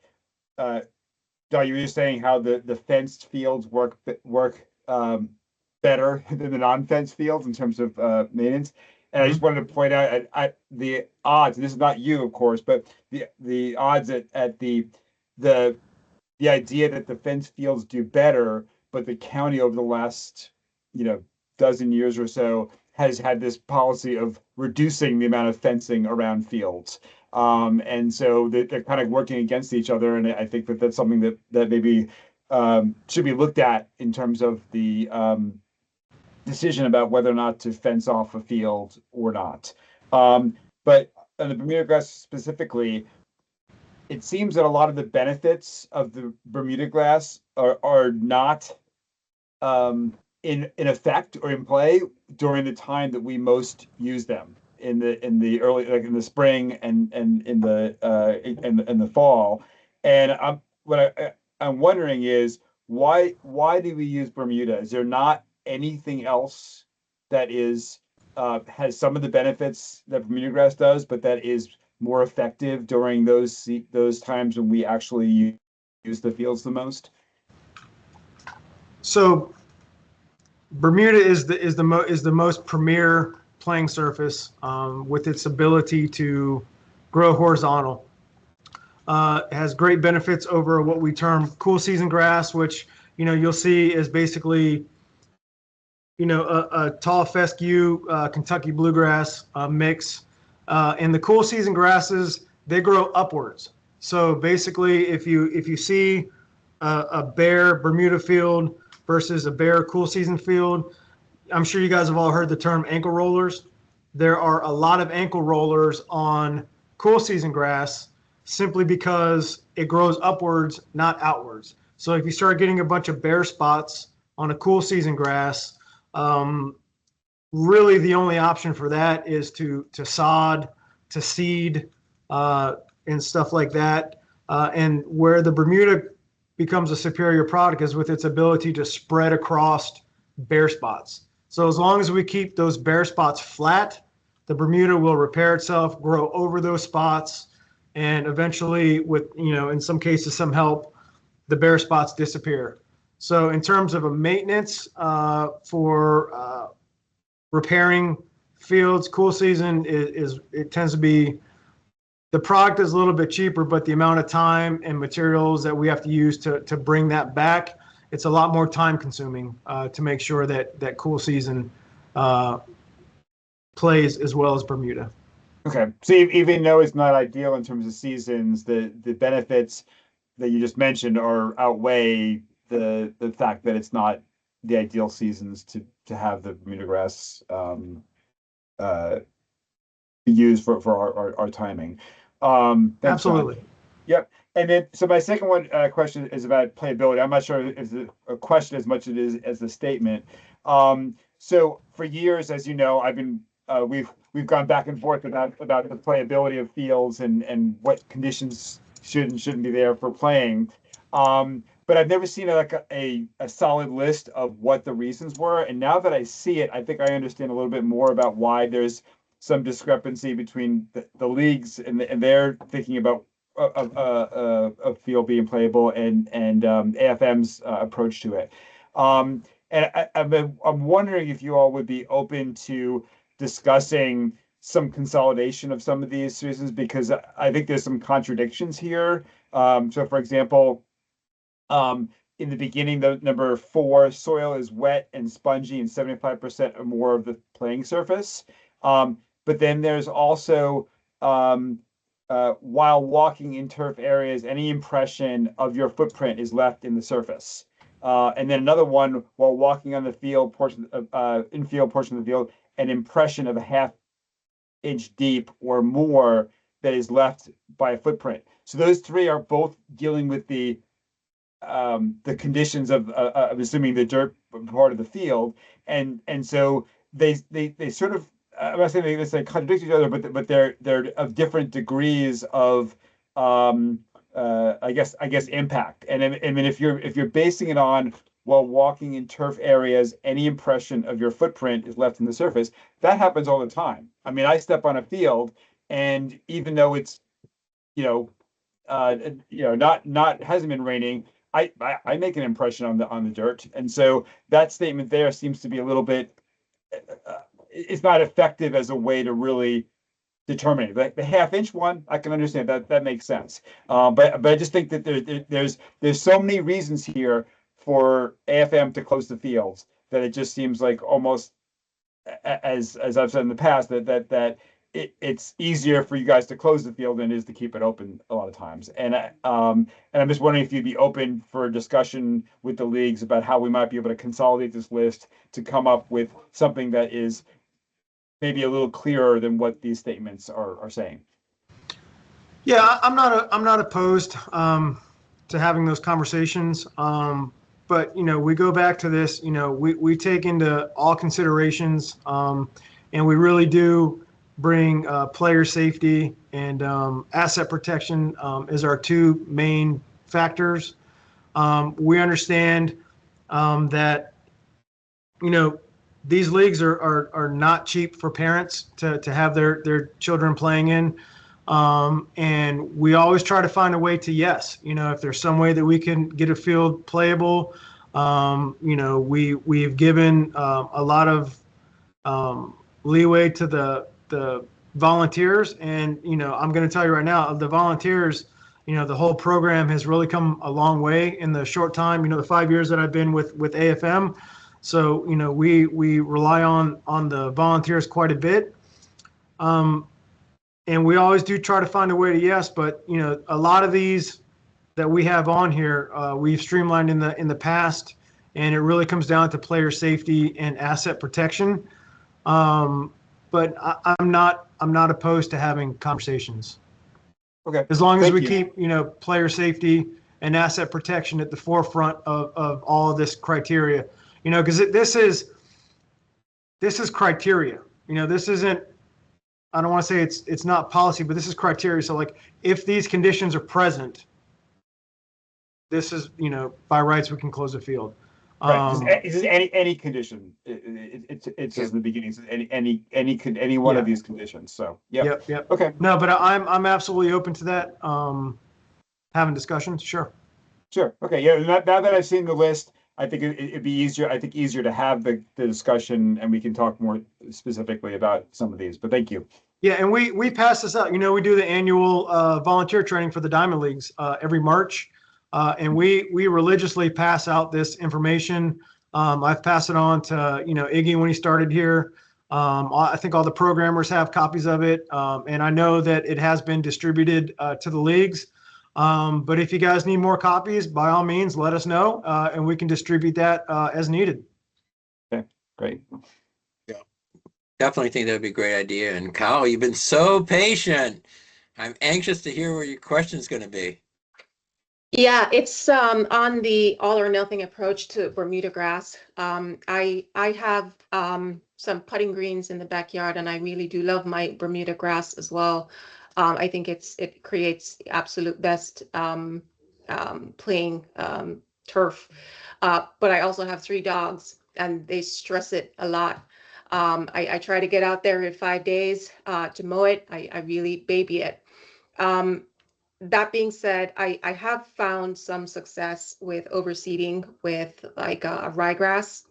Doug, you were just saying how the fenced fields work better than the non-fenced fields in terms of maintenance. And I just wanted to point out at the odds, and this is not you, of course, but the odds at the idea that the fenced fields do better, but the county over the last dozen years or so has had this policy of reducing the amount of fencing around fields. And so they're kind of working against each other. And I think that's something that maybe should be looked at in terms of the decision about whether or not to fence off a field or not. But on the Bermuda grass specifically, it seems that a lot of the benefits of the Bermuda grass are not in effect or in play during the time that we most use them in the early, like in the spring and in the fall. And I'm wondering is why do we use Bermuda? Is there not anything else that is has some of the benefits that Bermuda grass does, but that is more effective during those times when we actually use the fields the most? So Bermuda is the most premier playing surface with its ability to grow horizontal. It has great benefits over what we term cool season grass, which you'll see is basically a tall fescue Kentucky bluegrass mix. And the cool season grasses, they grow upwards. So basically, if you see a bare Bermuda field versus a bare cool season field, I'm sure you guys have all heard the term ankle rollers. There are a lot of ankle rollers on cool season grass simply because it grows upwards, not outwards. So if you start getting a bunch of bare spots on a cool season grass, really the only option for that is to sod, to seed, and stuff like that. And where the Bermuda becomes a superior product is with its ability to spread across bare spots. So as long as we keep those bare spots flat, the Bermuda will repair itself, grow over those spots, and eventually, with in some cases some help, the bare spots disappear. So in terms of a maintenance for repairing fields, cool season it tends to be, the product is a little bit cheaper, but the amount of time and materials that we have to use to bring that back, it's a lot more time consuming to make sure that cool season plays as well as Bermuda. Okay, so even though it's not ideal in terms of seasons, the benefits that you just mentioned outweigh the fact that it's not the ideal seasons to have the Bermuda grass used for our timing. Thanks, Absolutely. John. Yep. And then, so my second question is about playability. I'm not sure if it's a question as much as it is as a statement. So for years, as you know, I've been we've gone back and forth about the playability of fields and what conditions should and shouldn't be there for playing. But I've never seen a solid list of what the reasons were. And now that I see it, I think I understand a little bit more about why there's some discrepancy between the leagues and they're thinking about a field being playable and AFM's approach to it. And I'm wondering if you all would be open to discussing some consolidation of some of these reasons, because I think there's some contradictions here. So for example, in the beginning, the number 4, soil is wet and spongy and 75% or more of the playing surface. But then there's also while walking in turf areas, any impression of your footprint is left in the surface. And then another one, while walking on the field portion infield portion of the field, an impression of a half-inch deep or more that is left by a footprint. So those three are both dealing with the conditions of assuming the dirt part of the field, and so they sort of, I'm not saying they contradict each other, but they're of different degrees of I guess impact. And I mean, if you're basing it on, while walking in turf areas, any impression of your footprint is left in the surface, that happens all the time. I mean, I step on a field, and even though it's not hasn't been raining, I make an impression on the dirt, and so that statement there seems to be a little bit. It's not effective as a way to really determine it. The half-inch one, I can understand that makes sense. But I just think that there's so many reasons here for AFM to close the fields that it just seems like, almost as I've said in the past, that it's easier for you guys to close the field than it is to keep it open a lot of times. And I'm just wondering if you'd be open for a discussion with the leagues about how we might be able to consolidate this list to come up with something that is maybe a little clearer than what these statements are saying. Yeah, I'm not opposed to having those conversations. But we go back to this. We take into all considerations, and we really do bring player safety and asset protection as our two main factors. We understand that these leagues are not cheap for parents to have their children playing in. And we always try to find a way to yes. If there's some way that we can get a field playable, we've given a lot of leeway to the volunteers. And, I'm going to tell you right now, the volunteers, the whole program has really come a long way in the short time, the 5 years that I've been with AFM. So, we rely on the volunteers quite a bit. And we always do try to find a way to yes, but, a lot of these that we have on here, we've streamlined in the past, and it really comes down to player safety and asset protection. But I'm not opposed to having conversations. Okay. As long as Thank we you. keep, player safety and asset protection at the forefront of all of this criteria, because this is criteria. This isn't, I don't want to say it's not policy, but this is criteria. So like, if these conditions are present, this is, by rights, we can close the field. Right. Is any condition? It says in the beginning, it says any one of these conditions. So yeah. Yep. Okay. No, but I'm absolutely open to that. Having discussions, sure. Sure. Okay. Yeah. Now that I've seen the list, I think it'd be easier. I think easier to have the discussion, and we can talk more specifically about some of these. But thank you. Yeah, and we pass this out. We do the annual volunteer training for the Diamond Leagues every March. And we religiously pass out this information. I've passed it on to, Iggy when he started here. I think all the programmers have copies of it. And I know that it has been distributed to the leagues. But if you guys need more copies, by all means, let us know, and we can distribute that as needed. Okay, great. Definitely think that would be a great idea. And Kyle, you've been so patient. I'm anxious to hear where your question's going to be. Yeah, it's on the all or nothing approach to Bermuda grass. I have some putting greens in the backyard, and I really do love my Bermuda grass as well. I think it creates the absolute best playing turf. But I also have 3 dogs, and they stress it a lot. I try to get out there in 5 days to mow it. I really baby it. That being said, I have found some success with overseeding with like a ryegrass.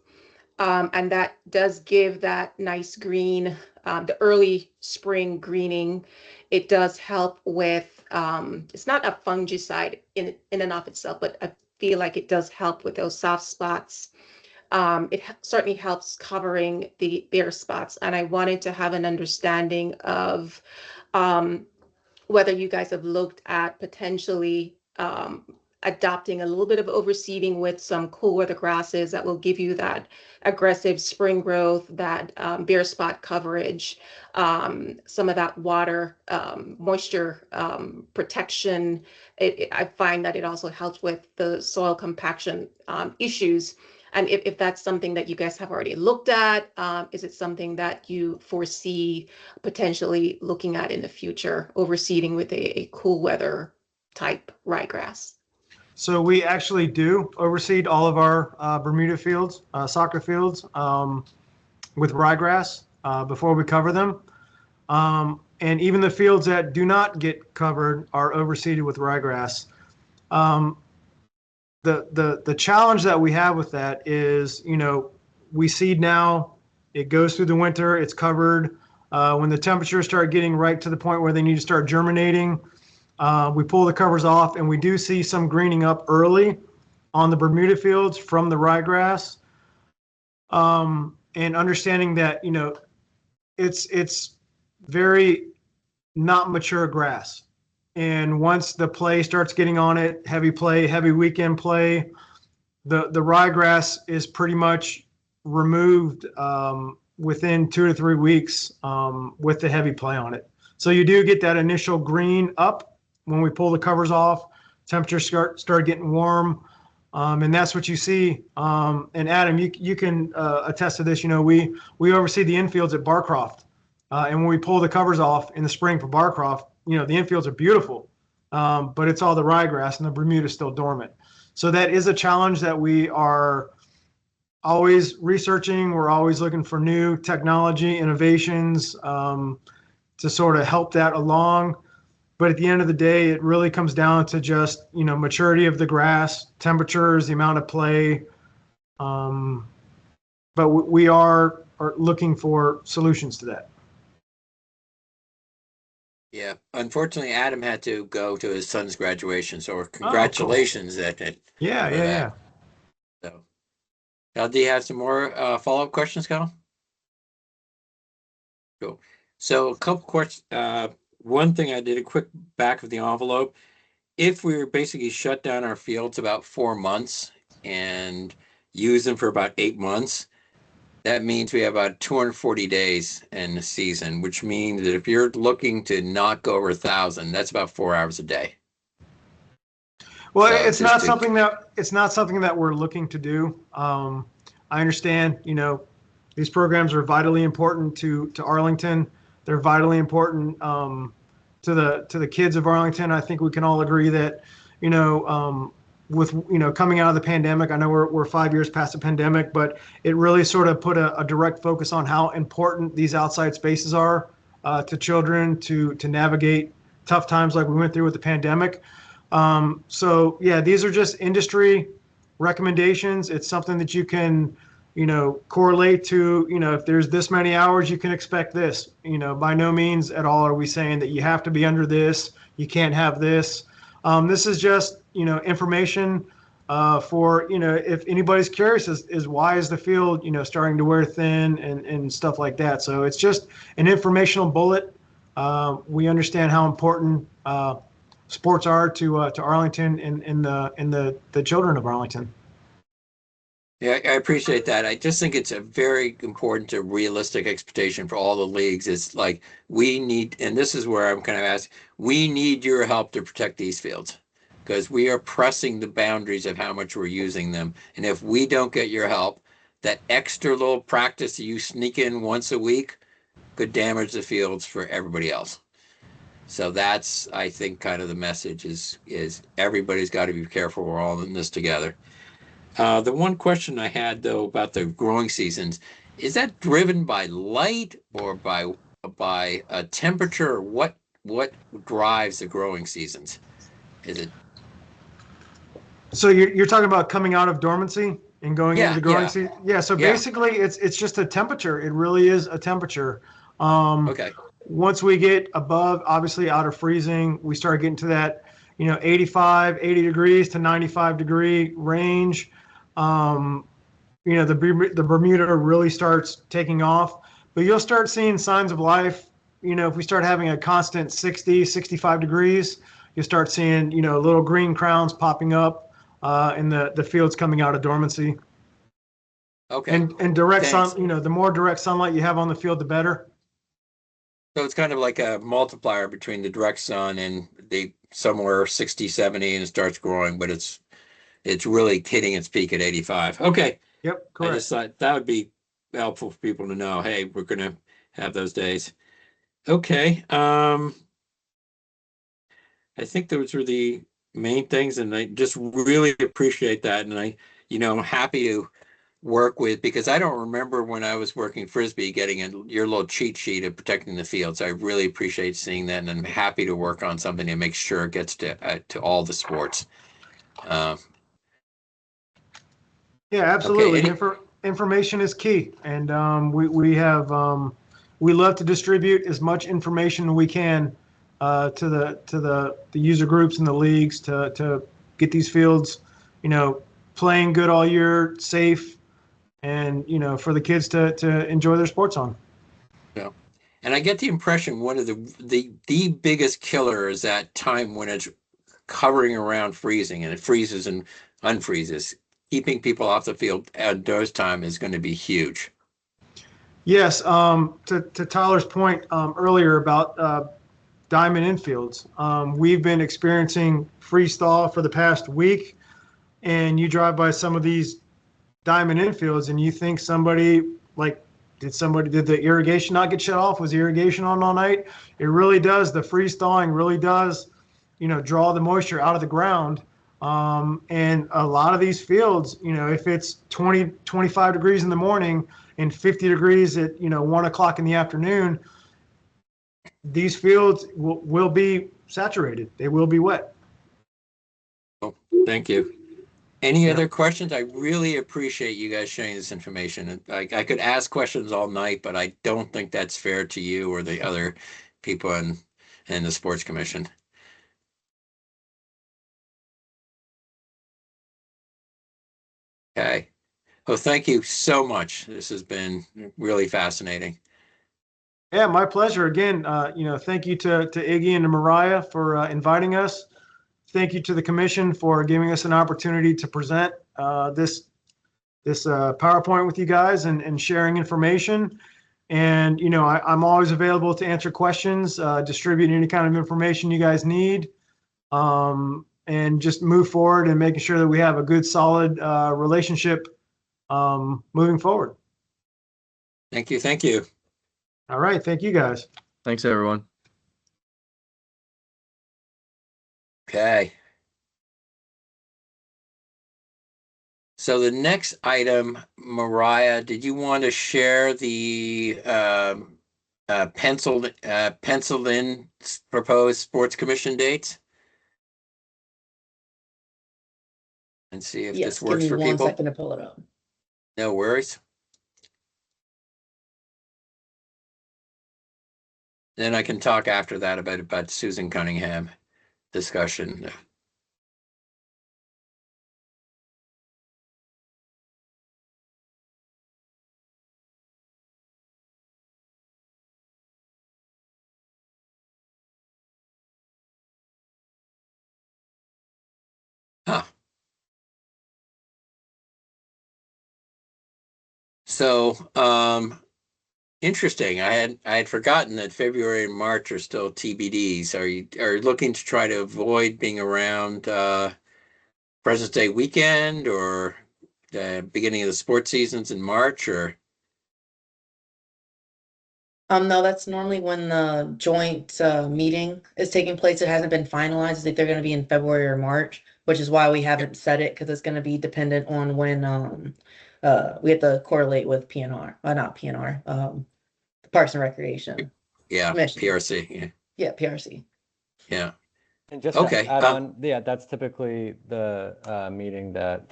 And that does give that nice green, the early spring greening. It does help with, it's not a fungicide in and of itself, but I feel like it does help with those soft spots. It certainly helps covering the bare spots. And I wanted to have an understanding of whether you guys have looked at potentially adopting a little bit of overseeding with some cool weather grasses that will give you that aggressive spring growth, that bare spot coverage, some of that water moisture protection. I find that it also helps with the soil compaction issues. And if that's something that you guys have already looked at, is it something that you foresee potentially looking at in the future, overseeding with a cool weather type ryegrass? So we actually do overseed all of our Bermuda fields, soccer fields, with ryegrass before we cover them. And even the fields that do not get covered are overseeded with ryegrass. The challenge that we have with that is, we seed now, it goes through the winter, it's covered. When the temperatures start getting right to the point where they need to start germinating, we pull the covers off, and we do see some greening up early on the Bermuda fields from the ryegrass. And understanding that, it's very not mature grass. And once the play starts getting on it, heavy play, heavy weekend play, the ryegrass is pretty much removed within 2 to 3 weeks with the heavy play on it. So you do get that initial green up when we pull the covers off. Temperatures start getting warm, and that's what you see. And Adam, you can attest to this. We oversee the infields at Barcroft, and when we pull the covers off in the spring for Barcroft, the infields are beautiful, but it's all the ryegrass, and the Bermuda is still dormant. So that is a challenge that we are always researching. We're always looking for new technology, innovations to sort of help that along. But at the end of the day, it really comes down to just, maturity of the grass, temperatures, the amount of play. But we are looking for solutions to that. Yeah, unfortunately, Adam had to go to his son's graduation, so cool. congratulations Yeah, for yeah, that. So, now, do you have some more follow-up questions, Cal? Cool. So, a couple questions. One thing I did a quick back of the envelope. If we were basically shut down our fields about 4 months and use them for about 8 months, that means we have about 240 days in the season, which means that if you're looking to not go over 1,000, that's about 4 hours a day. Well, So it's just not to- something that we're looking to do. I understand, these programs are vitally important to Arlington. They're vitally important to the kids of Arlington. I think we can all agree that, with coming out of the pandemic, I know we're 5 years past the pandemic, but it really sort of put a direct focus on how important these outside spaces are to children to navigate tough times like we went through with the pandemic. So yeah, these are just industry recommendations. It's something that you can, correlate to, if there's this many hours, you can expect this. By no means at all are we saying that you have to be under this, you can't have this. This is just, information for, if anybody's curious is why is the field, starting to wear thin and stuff like that. So it's just an informational bullet. We understand how important sports are to Arlington and the children of Arlington. Yeah, I appreciate that. I just think it's a very important to realistic expectation for all the leagues. It's like we need, and this is where I'm kind of asking, we need your help to protect these fields because we are pressing the boundaries of how much we're using them. And if we don't get your help, that extra little practice that you sneak in once a week could damage the fields for everybody else. So that's, I think, kind of the message is everybody's got to be careful. We're all in this together. The one question I had though about the growing seasons, is that driven by light or by temperature? Or what drives the growing seasons? Is it? So you're talking about coming out of dormancy and going into the growing season? Yeah. So basically, it's just a temperature. It really is a temperature. Okay. Once we get above, obviously out of freezing, we start getting to that, 80 degrees to 95 degree range. The Bermuda really starts taking off, but you'll start seeing signs of life. If we start having a constant 60, 65 degrees, you'll start seeing, little green crowns popping up in the fields coming out of dormancy. Okay. And direct sun, the more direct sunlight you have on the field, the better. So it's kind of like a multiplier between the direct sun and the somewhere 60, 70 and it starts growing, but it's really hitting its peak at 85. Okay. Yep, correct. I just thought that would be helpful for people to know, hey, we're going to have those days. Okay. I think those were the main things, and I just really appreciate that. And I'm happy to work with, because I don't remember when I was working Frisbee getting your little cheat sheet of protecting the fields. I really appreciate seeing that, and I'm happy to work on something to make sure it gets to all the sports. Yeah, absolutely. Okay, Information is key, and we love to distribute as much information we can to the user groups and the leagues to get these fields, playing good all year, safe, and for the kids to enjoy their sports on. Yeah, and I get the impression one of the biggest killer is that time when it's hovering around freezing and it freezes and unfreezes. Keeping people off the field at those time is going to be huge. Yes, to Tyler's point earlier about diamond infields, we've been experiencing freeze thaw for the past week, and you drive by some of these diamond infields and you think did the irrigation not get shut off? Was the irrigation on all night? It really does. The freeze thawing really does, draw the moisture out of the ground. And a lot of these fields, if it's 20, 25 degrees in the morning and 50 degrees at, 1 o'clock in the afternoon, these fields will be saturated. They will be wet. Thank you. Any Yeah. other questions? I really appreciate you guys sharing this information. I could ask questions all night, but I don't think that's fair to you or the other people in the Sports Commission. Okay. Well, thank you so much. This has been really fascinating. Yeah, my pleasure. Again, thank you to Iggy and to Mariah for inviting us. Thank you to the commission for giving us an opportunity to present this PowerPoint with you guys and sharing information. And, I'm always available to answer questions, distribute any kind of information you guys need, and just move forward and making sure that we have a good, solid relationship moving forward. Thank you. Thank you. All right. Thank you, guys. Thanks, everyone. Okay. So the next item, Mariah, did you want to share the penciled in proposed Sports Commission dates? And see if Yes, this give works me for 1 people. second to pull it up. No worries. Then I can talk after that about Susan Cunningham discussion. Huh. So, interesting. I had forgotten that February and March are still TBDs. Are you looking to try to avoid being around President's Day weekend or the beginning of the sports seasons in March, or? No, that's normally when the joint meeting is taking place. It hasn't been finalized. I think they're going to be in February or March, which is why we haven't set it, because it's going to be dependent on when we have to correlate with PNR, not PNR, Parks and Recreation. Yeah, Commission. PRC. Yeah. Yeah, PRC. Yeah. And just Okay, to add on, yeah, that's typically the meeting that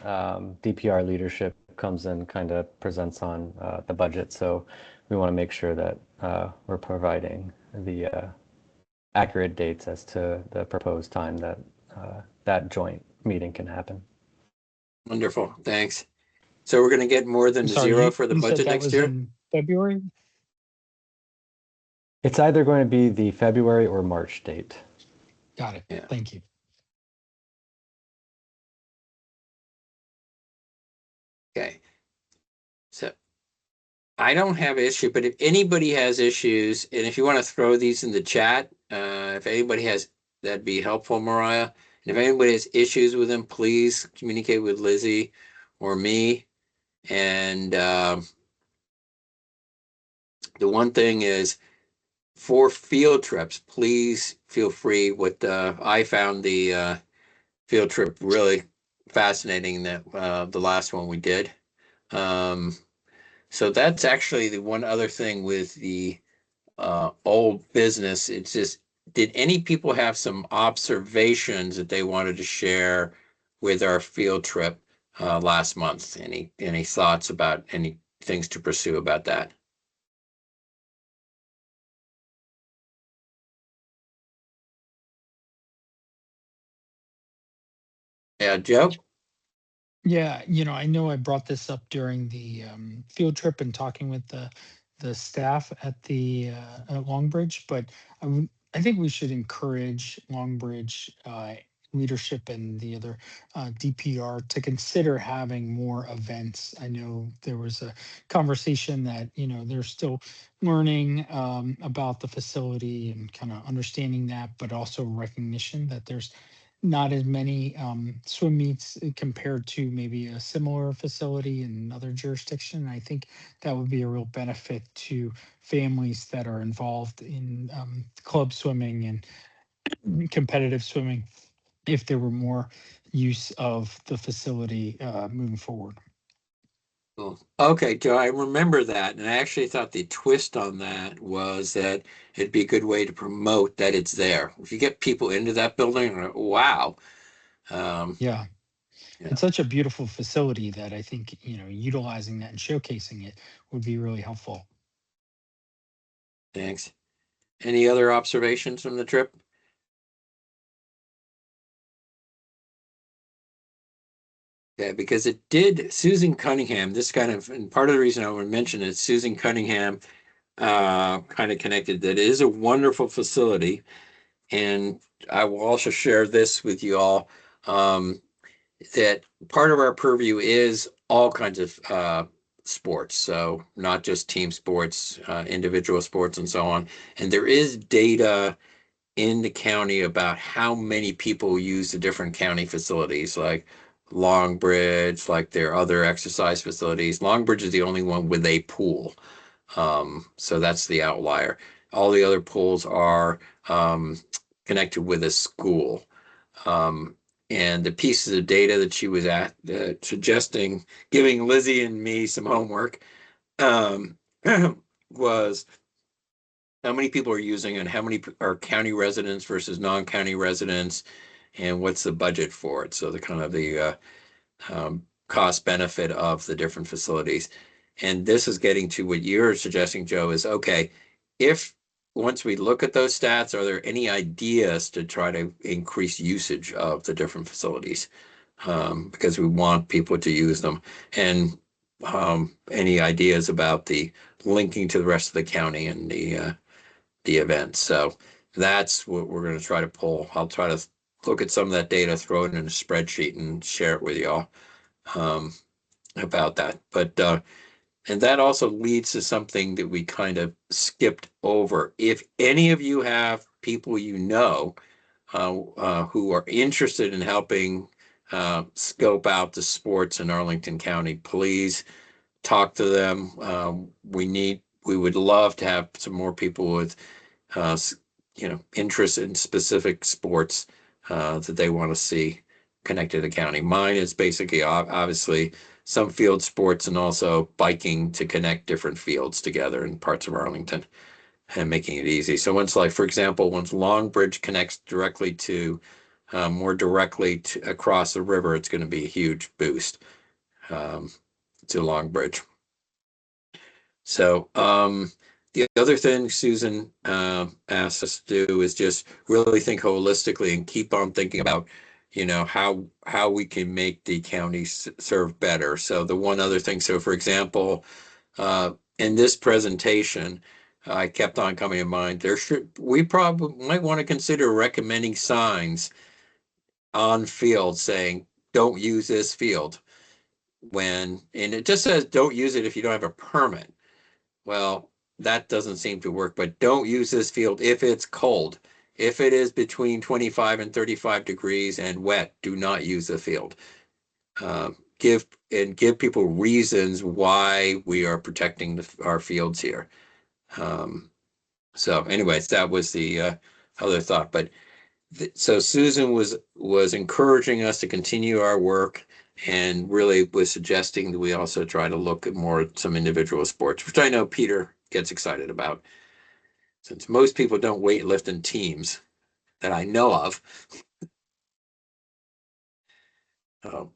DPR leadership comes and kind of presents on the budget. So we want to make sure that we're providing the accurate dates as to the proposed time that that joint meeting can happen. Wonderful. Thanks. So we're going to get more than I'm sorry, zero for the you said budget that next was year? in February? It's either going to be the February or March date. Got it. Yeah. Thank you. Okay. So I don't have an issue, but if anybody has issues, and if you want to throw these in the chat, if anybody has, that'd be helpful, Mariah. And if anybody has issues with them, please communicate with Lizzie or me. And the one thing is, for field trips, please feel free. I found the field trip really fascinating, that the last one we did. So that's actually the one other thing with the old business. It's just, did any people have some observations that they wanted to share with our field trip last month? Any thoughts about any things to pursue about that? Yeah, Joe? Yeah, I know I brought this up during the field trip and talking with the staff at the at Longbridge, but I think we should encourage Longbridge leadership and the other DPR to consider having more events. I know there was a conversation that they're still learning about the facility and kind of understanding that, but also recognition that there's not as many swim meets compared to maybe a similar facility in another jurisdiction. I think that would be a real benefit to families that are involved in club swimming and competitive swimming if there were more use of the facility moving forward. Cool. Okay, Joe, I remember that, and I actually thought the twist on that was that it'd be a good way to promote that it's there. If you get people into that building, wow. Um, Yeah. yeah, It's such a beautiful facility that I think, utilizing that and showcasing it would be really helpful. thanks. Any other observations from the trip? Yeah, because it did, Susan Cunningham, this kind of, and part of the reason I want to mention it, Susan Cunningham kind of connected that it is a wonderful facility. And I will also share this with you all, that part of our purview is all kinds of sports. So not just team sports, individual sports and so on. And there is data in the county about how many people use the different county facilities, like Longbridge, like their other exercise facilities. Longbridge is the only one with a pool. So that's the outlier. All the other pools are connected with a school. Um, and the pieces of data that she was suggesting, giving Lizzie and me some homework, um, was how many people are using and how many are county residents versus non-county residents, and what's the budget for it. So the kind of the cost benefit of the different facilities. And this is getting to what you're suggesting, Joe, is okay, if once we look at those stats, are there any ideas to try to increase usage of the different facilities? Because we want people to use them. And any ideas about the linking to the rest of the county and the events. So that's what we're going to try to pull. I'll try to look at some of that data, throw it in a spreadsheet and share it with y'all um, about that. But and that also leads to something that we kind of skipped over. If any of you have people who are interested in helping scope out the sports in Arlington County, please talk to them. We would love to have some more people with uh, interest in specific sports that they want to see connected to county. Mine is basically obviously some field sports and also biking to connect different fields together in parts of Arlington and making it easy. So once, like for example, once Longbridge connects directly to more directly across the river, it's going to be a huge boost um, to Longbridge. So the other thing Susan asked us to do is just really think holistically and keep on thinking about, how we can make the county serve better. So the one other thing, so for example, in this presentation, I kept on coming to mind, we probably might want to consider recommending signs on field saying, don't use this field and it just says, don't use it if you don't have a permit. Well, that doesn't seem to work, but don't use this field if it's cold. If it is between 25 and 35 degrees and wet, do not use the field. Give people reasons why we are protecting our fields here. So anyways, that was the other thought. But so Susan was encouraging us to continue our work and really was suggesting that we also try to look at more some individual sports, which I know Peter gets excited about, since most people don't weight lift in teams that I know of. Um,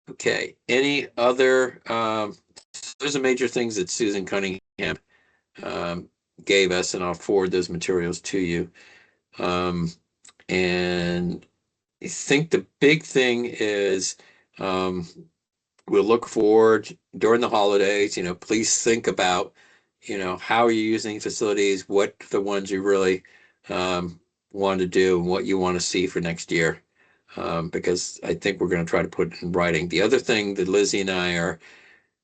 okay, any other those are major things that Susan Cunningham um, gave us, and I'll forward those materials to you. And I think the big thing is we'll look forward during the holidays. Please think about, how you're using facilities, what the ones you really want to do, and what you want to see for next year. Because I think we're going to try to put it in writing. The other thing that Lizzie and I are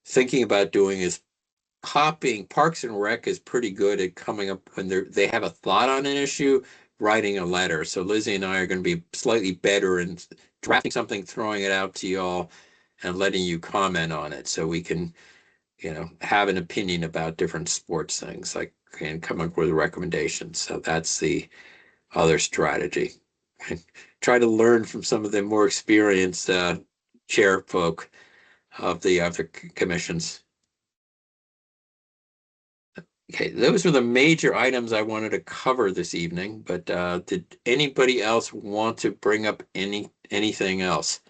thinking about doing is Parks and Rec is pretty good at coming up when they have a thought on an issue, writing a letter. So Lizzie and I are going to be slightly better in drafting something, throwing it out to y'all, and letting you comment on it, so we can, have an opinion about different sports things, like, and come up with recommendations. So that's the other strategy. Try to learn from some of the more experienced chair folk of the other commissions. Okay, those are the major items I wanted to cover this evening, but did anybody else want to bring up anything else?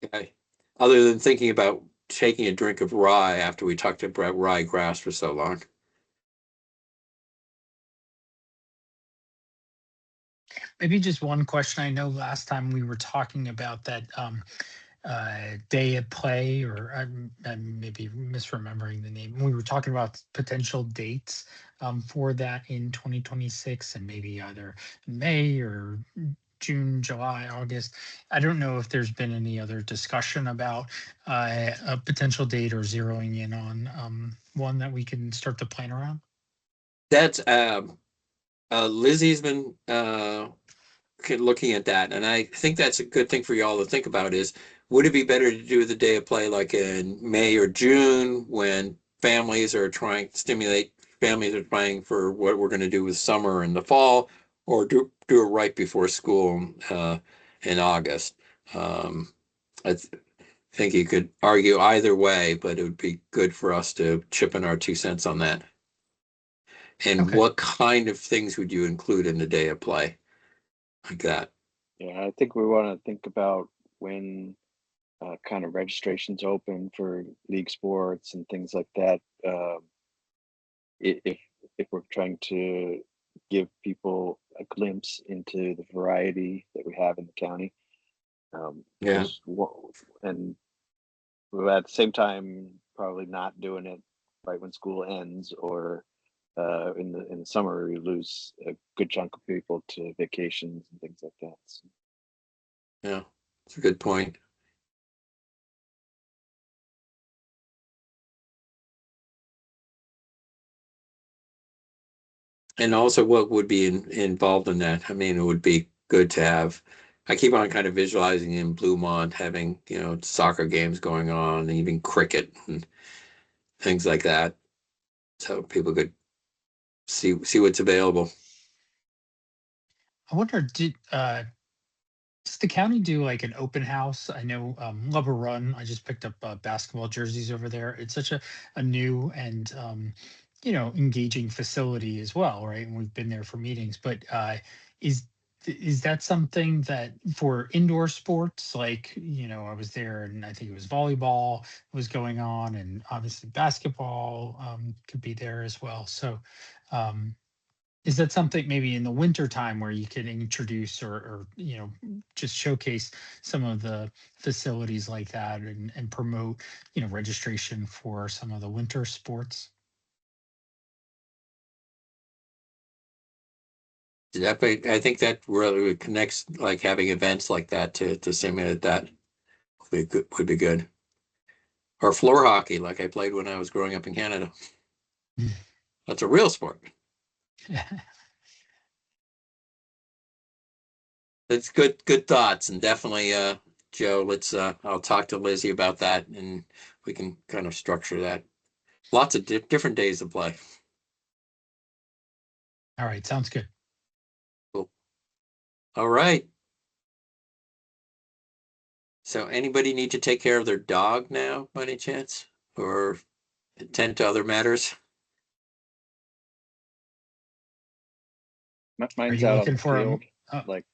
Okay. Other than thinking about taking a drink of rye after we talked about ryegrass for so long. Maybe just one question. I know last time we were talking about that day at play, or I'm maybe misremembering the name. We were talking about potential dates for that in 2026, and maybe either May or June, July, August. I don't know if there's been any other discussion about a potential date or zeroing in on one that we can start to plan around. That's Lizzie's been looking at that, and I think that's a good thing for y'all to think about is, would it be better to do the day of play like in May or June when families are trying to stimulate, families are planning for what we're going to do with summer and the fall, or do it right before school in August? I think you could argue either way, but it would be good for us to chip in our 2 cents on that. And Okay. what kind of things would you include in the day of play like that? Yeah, I think we want to think about when kind of registrations open for league sports and things like that. If we're trying to give people a glimpse into the variety that we have in the county, Yeah. and at the same time, probably not doing it right when school ends, or in the summer we lose a good chunk of people to vacations and things like that. So. Yeah, it's a good point. And also what would be involved in that? I mean, it would be good to have, I keep on kind of visualizing in Bluemont having, soccer games going on, and even cricket and things like that. So people could see what's available. I wonder, does the county do like an open house? I know Lubber Run, I just picked up basketball jerseys over there. It's such a new and engaging facility as well, right? And we've been there for meetings. But is is that something that for indoor sports, like, I was there and I think it was volleyball was going on, and obviously basketball could be there as well. So is that something maybe in the winter time where you can introduce or just showcase some of the facilities like that, and promote registration for some of the winter sports? I think that really connects, like having events like that to simulate that would be good. Or floor hockey, like I played when I was growing up in Canada. That's a real sport. It's good thoughts, and definitely, Joe, I'll talk to Lizzie about that, and we can kind of structure that. Lots of different days to play. All right, sounds good. Cool. All right. So anybody need to take care of their dog now, by any chance, or attend to other matters? Are Mine's you out on looking the for a? field, like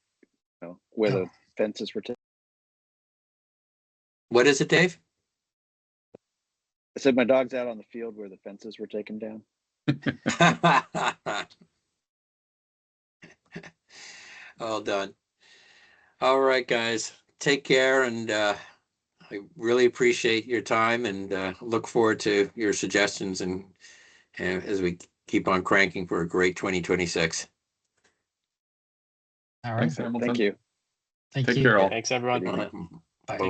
where Oh. the fences were. What is it, Dave? I said my dog's out on the field where the fences were taken down. All done. All right, guys. Take care, and I really appreciate your time, and look forward to your suggestions, and as we keep on cranking for a great 2026. All right. Thanks, Hamilton. Thank you. Thank Take you. care, all. Thanks, everyone. Good evening. Bye-bye.